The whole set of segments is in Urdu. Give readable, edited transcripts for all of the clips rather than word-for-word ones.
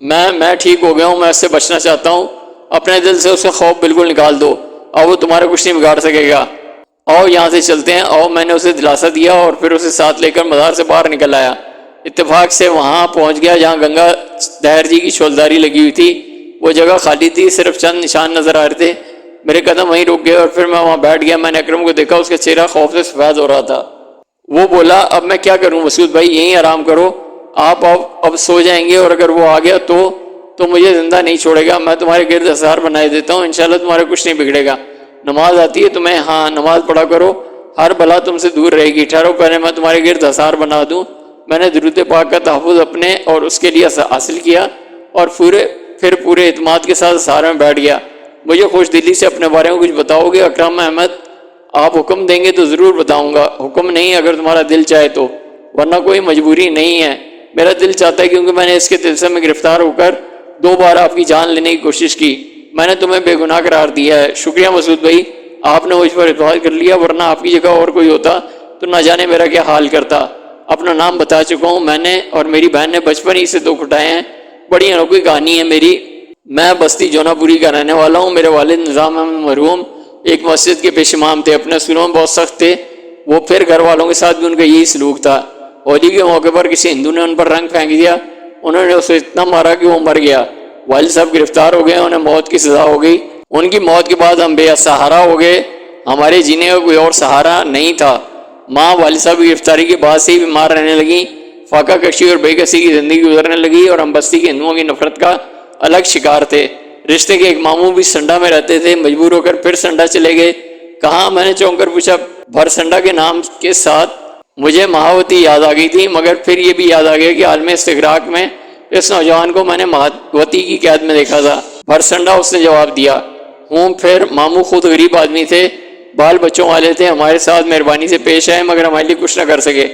میں ٹھیک ہو گیا ہوں، میں اس سے بچنا چاہتا ہوں، اپنے دل سے اس کا خوف بالکل نکال دو، اب وہ تمہارا کچھ نہیں بگاڑ سکے گا، آؤ یہاں سے چلتے ہیں، آؤ۔ میں نے اسے دلاسا دیا اور پھر اسے ساتھ لے کر مزار سے باہر نکل آیا۔ اتفاق سے وہاں پہنچ گیا جہاں گنگا دہر جی کی شولداری لگی ہوئی تھی۔ وہ جگہ خالی تھی، صرف چند نشان نظر آ رہے تھے۔ میرے قدم وہیں رک گئے اور پھر میں وہاں بیٹھ گیا۔ میں نے اکرم کو دیکھا، اس کا چہرہ خوف سے سفید ہو رہا تھا۔ وہ بولا، اب میں کیا کروں مسعود بھائی، یہیں آرام کرو، آپ اب سو جائیں گے، اور اگر وہ آ گیا تو مجھے زندہ نہیں چھوڑے گا، میں تمہارے گرد اسرار بنائے دیتا ہوں، انشاءاللہ تمہارا کچھ نہیں بگڑے گا۔ نماز آتی ہے تمہیں؟ ہاں، نماز پڑھا کرو، ہر بلا تم سے دور رہے گی۔ ٹھہرو، پہلے میں تمہارے گرد اسرار بنا دوں۔ میں نے درود پاک کا تحفظ اپنے اور اس کے لیے حاصل کیا اور پھر پورے اعتماد کے ساتھ اسرار میں بیٹھ گیا۔ مجھے خوش دلی سے اپنے بارے میں کچھ بتاؤ گے اکرم احمد؟ آپ حکم دیں گے تو ضرور بتاؤں گا، حکم نہیں اگر تمہارا دل چاہے تو، ورنہ کوئی مجبوری نہیں ہے۔ میرا دل چاہتا ہے کیونکہ میں نے اس کے تلسم میں گرفتار ہو کر 2 بار آپ کی جان لینے کی کوشش کی، میں نے تمہیں بے گناہ قرار دیا ہے۔ شکریہ مسعود بھائی، آپ نے مجھ پر اعتماد کر لیا، ورنہ آپ کی جگہ اور کوئی ہوتا تو نہ جانے میرا کیا حال کرتا۔ اپنا نام بتا چکا ہوں، میں نے اور میری بہن نے بچپن ہی سے دکھ اٹھائے ہیں۔ بڑی انوکھی کہانی ہے میری۔ میں بستی جونا پوری کا رہنے والا ہوں۔ میرے والد نظام احمد مرحوم ایک مسجد کے پیش امام تھے، اپنے اصولوں میں بہت سخت تھے، وہ پھر گھر والوں کے ساتھ بھی ان کا یہی سلوک تھا۔ ہولی کے موقع پر کسی ہندو نے ان پر رنگ پھینک دیا، انہوں نے اسے اتنا مارا کہ وہ مر گیا۔ والد صاحب گرفتار ہو گئے، انہیں موت کی سزا ہو گئی۔ ان کی موت کے بعد ہم بے سہارا ہو گئے، ہمارے جینے کا کوئی اور سہارا نہیں تھا۔ ماں والد صاحب کی گرفتاری کے بعد سے ہی بیمار رہنے لگی، فاقہ کشی اور بے کسی کی زندگی گزرنے لگی، اور ہم بستی کے ہندوؤں کی نفرت کا الگ شکار تھے۔ رشتے کے ایک ماموں بھی سنڈا میں رہتے تھے، مجبور ہو کر پھر سنڈا چلے گئے۔ کہاں؟ میں نے چونک کر پوچھا۔ بھر سنڈا کے نام کے ساتھ مجھے مہاوتی یاد آ گئی تھی، مگر پھر یہ بھی یاد آ گیا کہ عالم استغراق میں اس نوجوان کو میں نے مہاوتی کی قید میں دیکھا تھا۔ بھر سنڈا، اس نے جواب دیا۔ ہوں پھر ماموں خود غریب آدمی تھے، بال بچوں والے تھے، ہمارے ساتھ مہربانی سے پیش آئے مگر ہمارے لیے کچھ نہ کر سکے۔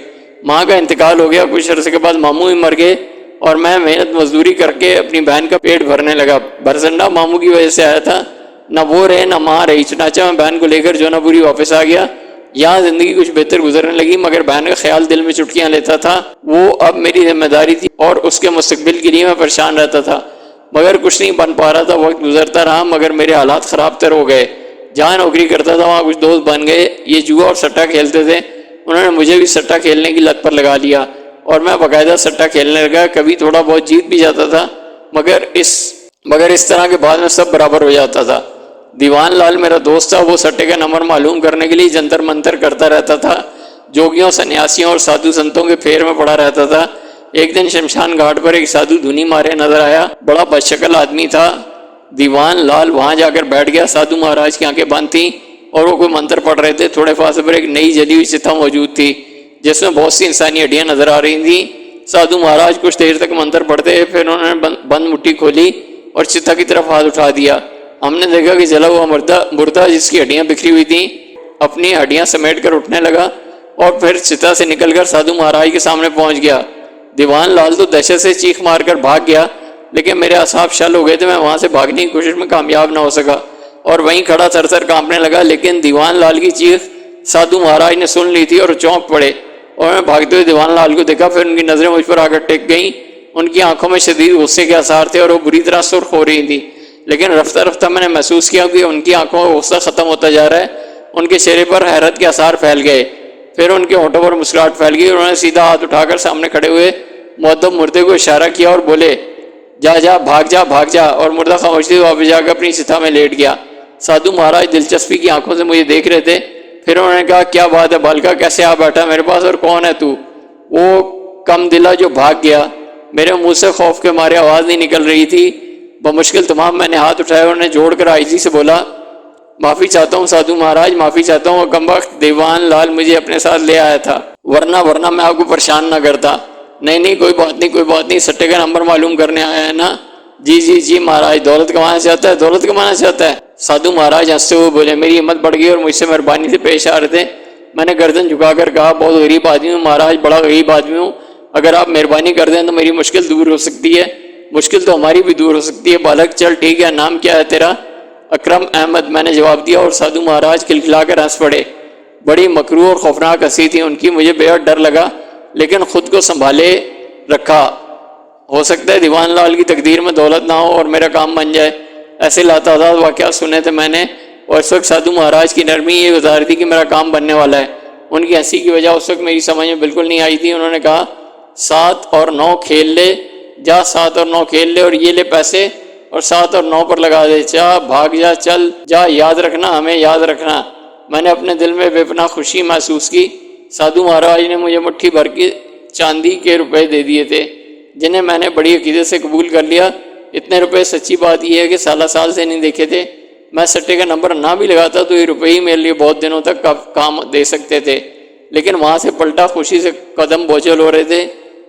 ماں کا انتقال ہو گیا، کچھ عرصے کے بعد ماموں بھی مر گئے اور میں محنت مزدوری کر کے اپنی بہن کا پیٹ بھرنے لگا۔ بھرسنڈا ماموں کی وجہ سے آیا تھا، نہ وہ رہے نہ ماں رہی، چنانچہ میں بہن کو لے کر جونا پوری واپس آ گیا۔ یہاں زندگی کچھ بہتر گزرنے لگی، مگر بہن کا خیال دل میں چٹکیاں لیتا تھا۔ وہ اب میری ذمہ داری تھی اور اس کے مستقبل کے لیے میں پریشان رہتا تھا، مگر کچھ نہیں بن پا رہا تھا۔ وقت گزرتا رہا مگر میرے حالات خراب تر ہو گئے۔ جہاں نوکری کرتا تھا وہاں کچھ دوست بن گئے، یہ جوا اور سٹا کھیلتے تھے، انہوں نے مجھے بھی سٹا کھیلنے کی لت پر لگا لیا اور میں باقاعدہ سٹا کھیلنے لگا۔ کبھی تھوڑا بہت جیت بھی جاتا تھا، مگر اس طرح کے بعد میں سب برابر ہو جاتا تھا۔ دیوان لال میرا دوست تھا، وہ سٹے کا نمبر معلوم کرنے کے لیے جنتر منتر کرتا رہتا تھا، جوگیوں سنیاسیوں اور سادھو سنتوں کے پھیر میں پڑا رہتا تھا۔ ایک دن شمشان گھاٹ پر ایک سادھو دھنی مارے نظر آیا، بڑا بدشکل آدمی تھا۔ دیوان لال وہاں جا کر بیٹھ گیا۔ سادھو مہاراج کی آنکھیں بند تھیں اور وہ کوئی منتر پڑھ رہے تھے۔ تھوڑے فاصلے پر ایک نئی جلی ہوئی چتا موجود تھی جس میں بہت سی انسانی ہڈیاں نظر آ رہی تھیں۔ سادھو مہاراج کچھ دیر تک منتر پڑھتے، پھر انہوں نے بند مٹھی کھولی اور چتا کی طرف ہاتھ اٹھا دیا۔ ہم نے دیکھا کہ جلا ہوا مردہ جس کی ہڈیاں بکھری ہوئی تھیں اپنی ہڈیاں سمیٹ کر اٹھنے لگا اور پھر چتا سے نکل کر سادھو مہاراج کے سامنے پہنچ گیا۔ دیوان لال تو دہشت سے چیخ مار کر بھاگ گیا، لیکن میرے اعصاب شل ہو گئے تھے، میں وہاں سے بھاگنے کی کوشش میں کامیاب نہ ہو سکا اور وہیں کھڑا تھر تھر کانپنے لگا۔ لیکن دیوان لال کی چیخ سادھو مہاراج نے سن لی تھی اور چونک پڑے اور میں بھاگتے ہوئے دیوان لال کو دیکھا۔ پھر ان کی نظریں مجھ پر آ کر ٹک گئیں۔ ان کی آنکھوں میں شدید غصے کے آثار تھے اور وہ بری طرح سرخ ہو رہی تھیں، لیکن رفتہ رفتہ میں نے محسوس کیا کہ ان کی آنکھوں کا غصہ ختم ہوتا جا رہا ہے۔ ان کے چہرے پر حیرت کے آثار پھیل گئے، پھر ان کے ہونٹوں پر مسکراہٹ پھیل گئی اور انہوں نے سیدھا ہاتھ اٹھا کر سامنے کھڑے ہوئے مؤدب مردے کو اشارہ کیا اور بولے، جا بھاگ جا، اور مردہ خاموشی سے واپس جا کر اپنی چتا میں لیٹ گیا۔ سادھو مہاراج دلچسپی کی آنکھوں سے مجھے دیکھ رہے تھے۔ پھر انہوں نے کہا، کیا بات ہے بالکا، کیسے آ بیٹھا میرے پاس اور کون ہے تو؟ وہ کم دلا جو بھاگ گیا۔ میرے منہ سے خوف کے مارے آواز نہیں نکل رہی تھی۔ بمشکل تمام میں نے ہاتھ اٹھائے اور انہیں جوڑ کر عاجزی سے بولا، معافی چاہتا ہوں سادھو مہاراج، معافی چاہتا ہوں، کمبخت دیوان لال مجھے اپنے ساتھ لے آیا تھا، ورنہ میں آپ کو پریشان نہ کرتا۔ نہیں کوئی بات نہیں، سٹے کا نمبر معلوم کرنے آیا ہے نا؟ جی مہاراج، دولت کمانا چاہتا ہے؟ سادھو مہاراج ہنستے ہوئے بولے۔ میری ہمت بڑھ گئی اور مجھ سے مہربانی سے پیش آ رہے تھے۔ میں نے گردن جھکا کر کہا، بہت غریب آدمی ہوں مہاراج، بڑا غریب آدمی ہوں، اگر آپ مہربانی کر دیں تو میری مشکل دور ہو سکتی ہے۔ مشکل تو ہماری بھی دور ہو سکتی ہے بالک، چل ٹھیک ہے، نام کیا ہے تیرا؟ اکرم احمد، میں نے جواب دیا اور سادھو مہاراج کھلکھلا کر ہنس پڑے۔ بڑی مکروہ اور خوفناک ہنسی تھی ان کی، مجھے بے حد ڈر لگا لیکن خود کو سنبھالے رکھا۔ ہو سکتا ہے دیوان لال کی تقدیر میں دولت نہ ہو اور میرا کام بن جائے۔ ایسے لاتعداد واقعات سنے تھے میں نے، اور اس وقت سادھو مہاراج کی نرمی یہ بتا رہی تھی کہ میرا کام بننے والا ہے۔ ان کی ہنسی کی وجہ اس وقت میری سمجھ میں بالکل نہیں آئی تھی۔ انہوں نے کہا 7 اور 9 کھیل لے، جا 7 اور 9 کھیل لے، اور یہ لے پیسے اور 7 اور 9 پر لگا دے، جا بھاگ جا، چل جا، یاد رکھنا، ہمیں یاد رکھنا۔ میں نے اپنے دل میں بے پناہ خوشی محسوس کی۔ سادھو مہاراج نے مجھے مٹھی بھر کے چاندی کے روپے دے دیے تھے، جنہیں میں نے بڑی عقیدت سے قبول کر لیا۔ اتنے روپے، سچی بات یہ ہے کہ سالہ سال سے نہیں دیکھے تھے۔ میں سٹے کا نمبر نہ بھی لگاتا تو یہ روپے ہی میرے لیے بہت دنوں تک کام دے سکتے تھے، لیکن وہاں سے پلٹا خوشی سے قدم بوجھل ہو رہے تھے۔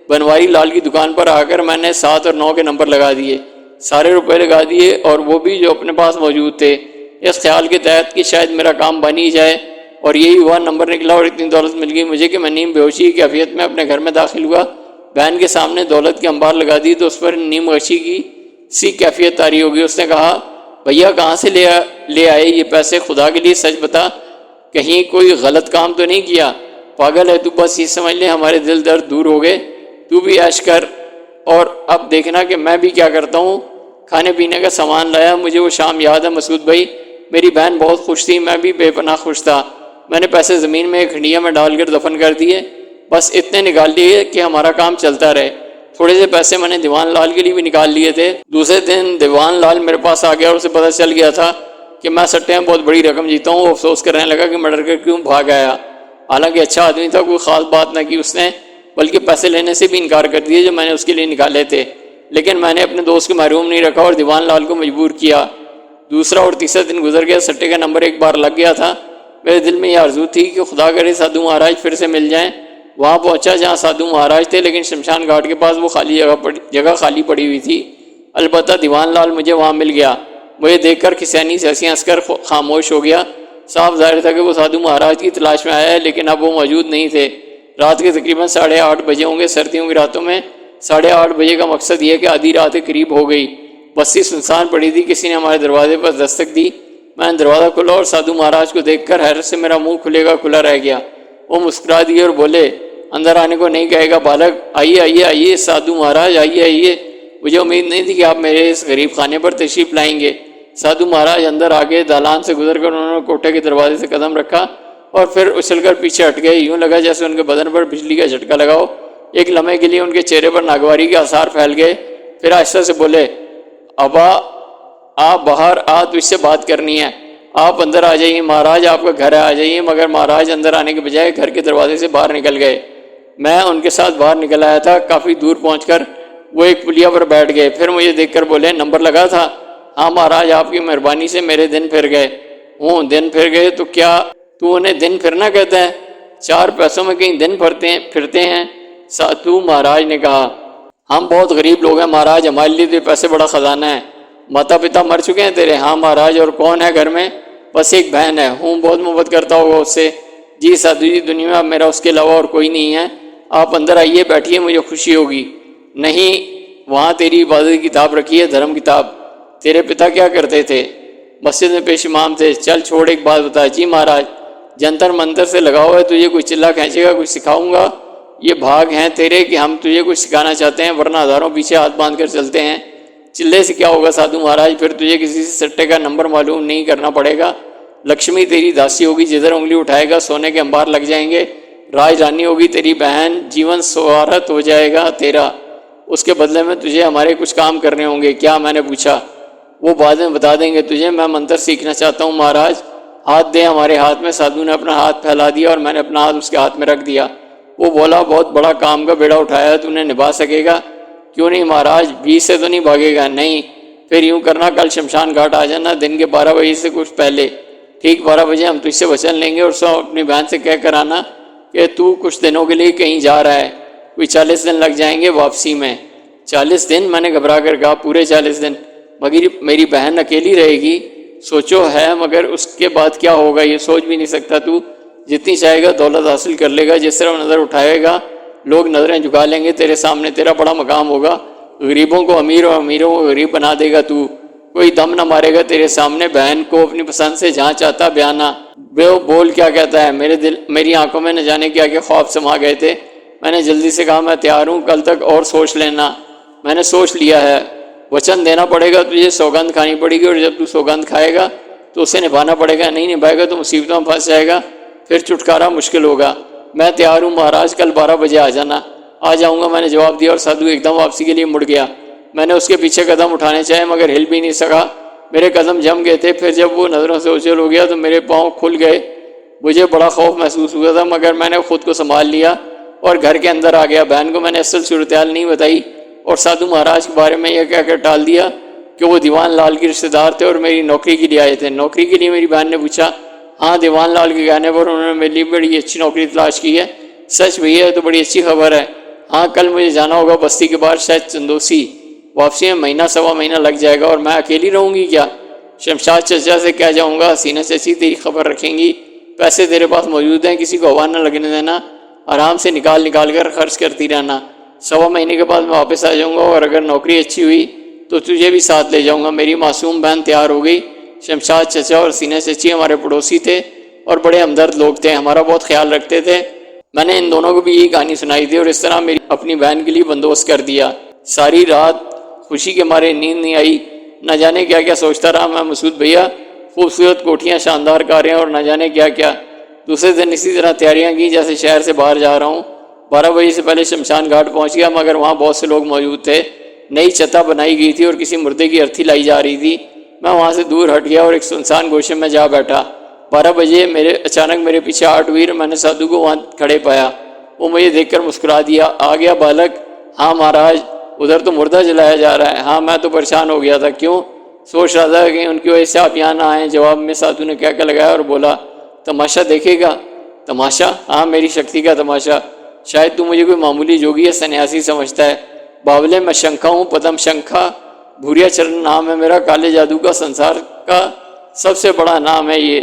بنواری لال کی دکان پر آ کر میں نے 7 اور 9 کے نمبر لگا دیے، سارے روپے لگا دیے، اور وہ بھی جو اپنے پاس موجود تھے، اس خیال کے تحت کہ شاید میرا کام بن ہی جائے۔ اور یہی ہوا، نمبر نکلا اور اتنی دولت مل گئی مجھے کہ میں نیم بے ہوشی کی کیفیت میں اپنے گھر میں داخل ہوا۔ بہن کے سامنے دولت کی انبار لگا دی تو اس پر نیم غشی کی سی کیفیت طاری ہوگی۔ اس نے کہا بھیا کہاں سے لے آئے یہ پیسے؟ خدا کے لیے سچ بتا، کہیں کوئی غلط کام تو نہیں کیا؟ پاگل ہے تو، بس یہ سمجھ لے ہمارے دل درد دور ہو گئے، تو بھی عیش کر، اور اب دیکھنا کہ میں بھی کیا کرتا ہوں۔ کھانے پینے کا سامان لایا، مجھے وہ شام یاد ہے مسعود بھائی، میری بہن بہت خوش تھی، میں بھی بے پناہ خوش تھا۔ میں نے پیسے زمین میں ایک ہنڈیا میں ڈال کر دفن کر دیے، بس اتنے نکال لیے کہ ہمارا کام چلتا رہے۔ تھوڑے سے پیسے میں نے دیوان لال کے لیے بھی نکال لیے تھے۔ دوسرے دن دیوان لال میرے پاس آ گیا اور اسے پتہ چل گیا تھا کہ میں سٹے میں بہت بڑی رقم جیتا ہوں۔ وہ افسوس کرنے لگا کہ میں ڈر کر کیوں بھاگ آیا۔ حالانکہ اچھا آدمی تھا، کوئی خاص بات نہ کی اس نے، بلکہ پیسے لینے سے بھی انکار کر دیے جو میں نے اس کے لیے نکالے تھے۔ لیکن میں نے اپنے دوست کو محروم نہیں رکھا اور دیوان لال کو مجبور کیا۔ دوسرا اور تیسرا دن گزر گیا، سٹے کا نمبر ایک بار لگ گیا تھا۔ میرے دل میں یہ آرزو تھی کہ خدا کرے سادھو مہاراج پھر سے مل جائیں۔ وہاں پہنچا جہاں سادھو مہاراج تھے، لیکن شمشان گھاٹ کے پاس وہ جگہ خالی پڑی ہوئی تھی۔ البتہ دیوان لال مجھے وہاں مل گیا۔ مجھے دیکھ کر کھسیانی سے ہنسی ہنس کر خاموش ہو گیا۔ صاف ظاہر تھا کہ وہ سادھو مہاراج کی تلاش میں آیا ہے، لیکن اب وہ موجود نہیں تھے۔ رات کے تقریباً 8:30 بجے ہوں گے۔ سردیوں کی راتوں میں 8:30 بجے کا مقصد یہ کہ آدھی رات قریب ہو گئی، بستی سنسان پڑی تھی۔ کسی نے ہمارے دروازے پر دستک دی۔ میں نے دروازہ کھولا اور سادھو مہاراج کو دیکھ کر حیرت سے میرا منہ کھلے گا کھلا رہ گیا۔ وہ مسکرا دیے اور بولے اندر آنے کو نہیں کہے گا بالک، آئیے آئیے آئیے سادھو مہاراج، آئیے آئیے۔ مجھے امید نہیں تھی کہ آپ میرے اس غریب خانے پر تشریف لائیں گے۔ سادھو مہاراج اندر آگے دالان سے گزر کر انہوں نے کوٹھے کے دروازے سے قدم رکھا اور پھر اچھل کر پیچھے ہٹ گئے۔ یوں لگا جیسے ان کے بدن پر بجلی کا جھٹکا لگا ہو۔ ایک لمحے کے لیے ان کے چہرے پر ناگواری کے آثار پھیل گئے، پھر آہستہ سے بولے ابا آپ باہر آ، تجھ سے بات کرنی ہے، آپ اندر آ جائیے مہاراج، آپ کا گھر ہے، آ جائیے۔ مگر مہاراج اندر آنے کے بجائے گھر کے دروازے سے باہر نکل گئے۔ میں ان کے ساتھ باہر نکل آیا تھا۔ کافی دور پہنچ کر وہ ایک پلیا پر بیٹھ گئے، پھر مجھے دیکھ کر بولے نمبر لگا تھا؟ ہاں مہاراج، آپ کی مہربانی سے میرے دن پھر گئے۔ دن پھر گئے تو کیا تو انہیں دن پھرنا کہتا ہے؟ 4 پیسوں میں کہیں دن پھرتے ہیں؟ سادھو مہاراج نے کہا ہم بہت غریب لوگ ہیں مہاراج، ہمارے لیے تو پیسے بڑا خزانہ ہے۔ ماتا پتا مر چکے ہیں تیرے؟ ہاں مہاراج۔ اور کون ہے گھر میں؟ بس ایک بہن ہے۔ بہت محبت کرتا ہوگا اس سے؟ جی سادھو جی، دنیا میں میرا اس کے علاوہ اور کوئی نہیں ہے۔ آپ اندر آئیے، بیٹھیے، مجھے خوشی ہوگی۔ نہیں، وہاں تیری عبادت کی کتاب رکھی ہے، دھرم کتاب۔ تیرے پتا کیا کرتے تھے؟ مسجد میں پیش امام تھے۔ چل چھوڑ، ایک بات بتا۔ جی مہاراج۔ جنتر منتر سے لگا ہوا ہے، تجھے کوئی چلا کھینچے گا، کچھ سکھاؤں گا؟ یہ بھاگ ہیں تیرے کہ ہم تجھے کچھ سکھانا چاہتے ہیں، ورنہ ہزاروں پیچھے ہاتھ باندھ کر چلتے ہیں۔ چلے سے کیا ہوگا سادھو مہاراج، پھر تجھے کسی سے سٹے کا نمبر معلوم نہیں کرنا پڑے گا۔ لکشمی تیری داسی ہوگی، جدھر انگلی اٹھائے گا سونے کے انبار لگ جائیں گے۔ راج رانی ہوگی تیری بہن، جیون سوارت ہو جائے گا تیرا۔ اس کے بدلے میں تجھے ہمارے کچھ کام کرنے ہوں گے۔ کیا؟ میں نے پوچھا۔ وہ بعد میں بتا دیں گے تجھے، میں منتر سیکھنا چاہتا ہوں مہاراج۔ ہاتھ دے ہمارے ہاتھ میں۔ سادھو نے اپنا ہاتھ پھیلا دیا اور میں نے اپنا ہاتھ اس کے ہاتھ میں رکھ دیا۔ وہ بولا بہت بڑا کام کا بیڑا اٹھایا ہے، تو انہیں نبھا سکے گا؟ کیوں نہیں مہاراج، 20 سے تو نہیں بھاگے گا؟ نہیں۔ پھر یوں کرنا، کل شمشان گھاٹ آ جانا دن کے 12 بجے سے کچھ پہلے۔ ٹھیک 12 بجے ہم تجھ سے وچن لیں گے، اور سو اپنی بہن سے کہہ کر آنا کہ تو کچھ دنوں کے لیے کہیں جا رہا ہے، کوئی 40 دن لگ جائیں گے واپسی میں۔ 40 دن؟ میں نے گھبرا کر کہا پورے 40 دن؟ مگر میری بہن اکیلی رہے گی۔ سوچو ہے، مگر اس کے بعد کیا ہوگا یہ سوچ بھی نہیں سکتا تو۔ جتنی چاہے گا دولت حاصل کر لے گا، جس طرح نظر اٹھائے گا لوگ نظریں جھکا لیں گے تیرے سامنے، تیرا بڑا مقام ہوگا۔ غریبوں کو امیر اور امیروں کو غریب بنا دے گا تو، کوئی دم نہ مارے گا تیرے سامنے۔ بہن کو اپنی پسند سے جہاں چاہتا بیانا۔ بول کیا کہتا ہے؟ میری آنکھوں میں نہ جانے کیا کہ خواب سما گئے تھے۔ میں نے جلدی سے کہا میں تیار ہوں، کل تک اور سوچ لینا۔ میں نے سوچ لیا ہے، وچن دینا پڑے گا، تجھے سوگند کھانی پڑے گی، اور جب تو سوگند کھائے گا تو اسے نبھانا پڑے گا، نہیں نبھائے گا تو مصیبتوں میں پھنس جائے گا، پھر چھٹکارا مشکل ہوگا۔ میں تیار ہوں مہاراج، کل 12 بجے آ جانا۔ آ جاؤں گا، میں نے جواب دیا، اور سادھو ایک دم واپسی کے لیے مڑ گیا۔ میں نے اس کے پیچھے قدم اٹھانے چاہے مگر ہل بھی نہیں سکا، میرے قدم جم گئے تھے۔ پھر جب وہ نظروں سے اوجھل ہو گیا تو میرے پاؤں کھل گئے، مجھے بڑا خوف محسوس ہوا تھا، مگر میں نے خود کو سنبھال لیا اور گھر کے اندر آ گیا۔ بہن کو میں نے اصل صورتحال نہیں بتائی اور سادھو مہاراج کے بارے میں یہ کہہ کر ٹال دیا کہ وہ دیوان لال کے رشتے دار تھے اور میری نوکری کے لیے آئے تھے۔ نوکری کے لیے؟ میری بہن نے پوچھا۔ ہاں، دیوان لال کے کہنے پر انہوں نے میرے لیے بڑی اچھی نوکری تلاش کی ہے۔ سچ بھیا؟ ہے تو بڑی اچھی خبر ہے۔ ہاں، کل مجھے جانا ہوگا بستی کے باہر، شاید چندوسی۔ واپسی میں مہینہ سوا مہینہ لگ جائے گا، اور میں اکیلی رہوں گی کیا؟ شمشاد چچا سے کہہ جاؤں گا، حسینہ چچی تیری خبر رکھیں گی، پیسے تیرے پاس موجود ہیں، کسی کو ہوا نہ لگنے دینا، آرام سے نکال کر خرچ کرتی رہنا۔ سوا مہینے کے بعد میں واپس آ جاؤں گا، اور اگر نوکری اچھی ہوئی تو تجھے بھی ساتھ لے جاؤں گا۔ میری معصوم بہن تیار ہو گئی۔ شمشاد چچا اور حسینہ چچی ہمارے پڑوسی تھے اور بڑے ہمدرد لوگ تھے، ہمارا بہت خیال رکھتے تھے۔ میں نے ان دونوں کو بھی یہی کہانی سنائی تھی اور اس طرح میری اپنی بہن کے لیے بندوبست کر دیا۔ ساری رات خوشی کے مارے نیند نہیں آئی، نہ جانے کیا کیا سوچتا رہا میں۔ مسعود بھیا، خوبصورت کوٹھیاں، شاندار کاریں اور نہ جانے کیا کیا۔ دوسرے دن اسی طرح تیاریاں کی جیسے شہر سے باہر جا رہا ہوں۔ 12 بجے سے پہلے شمشان گھاٹ پہنچ گیا، مگر وہاں بہت سے لوگ موجود تھے۔ نئی چتا بنائی گئی تھی اور کسی مردے کی ارتھی لائی جا رہی تھی۔ میں وہاں سے دور ہٹ گیا اور ایک سنسان گوشے میں جا بیٹھا۔ 12 بجے اچانک میرے پیچھے 8 ویر، میں نے سادھو کو وہاں کھڑے پایا۔ وہ مجھے دیکھ کر مسکرا دیا۔ آ گیا بالک؟ ہاں مہاراج، ادھر تو مردہ جلایا جا رہا ہے۔ ہاں، میں تو پریشان ہو گیا تھا۔ کیوں؟ سوچ رہا تھا کہ ان کی وجہ سے آپ یہاں نہ آئیں۔ جواب میں سادھو نے کیا لگایا اور بولا، تماشا دیکھے گا؟ تماشا؟ ہاں، میری شکتی کا تماشا۔ شاید تو مجھے کوئی معمولی جوگی یا سنیاسی سمجھتا ہے۔ باولے، میں شنکھا ہوں، پدم شنکھا۔ بھوریا چرن نام ہے میرا، کالے جادو کا سنسار کا سب سے بڑا نام ہے یہ۔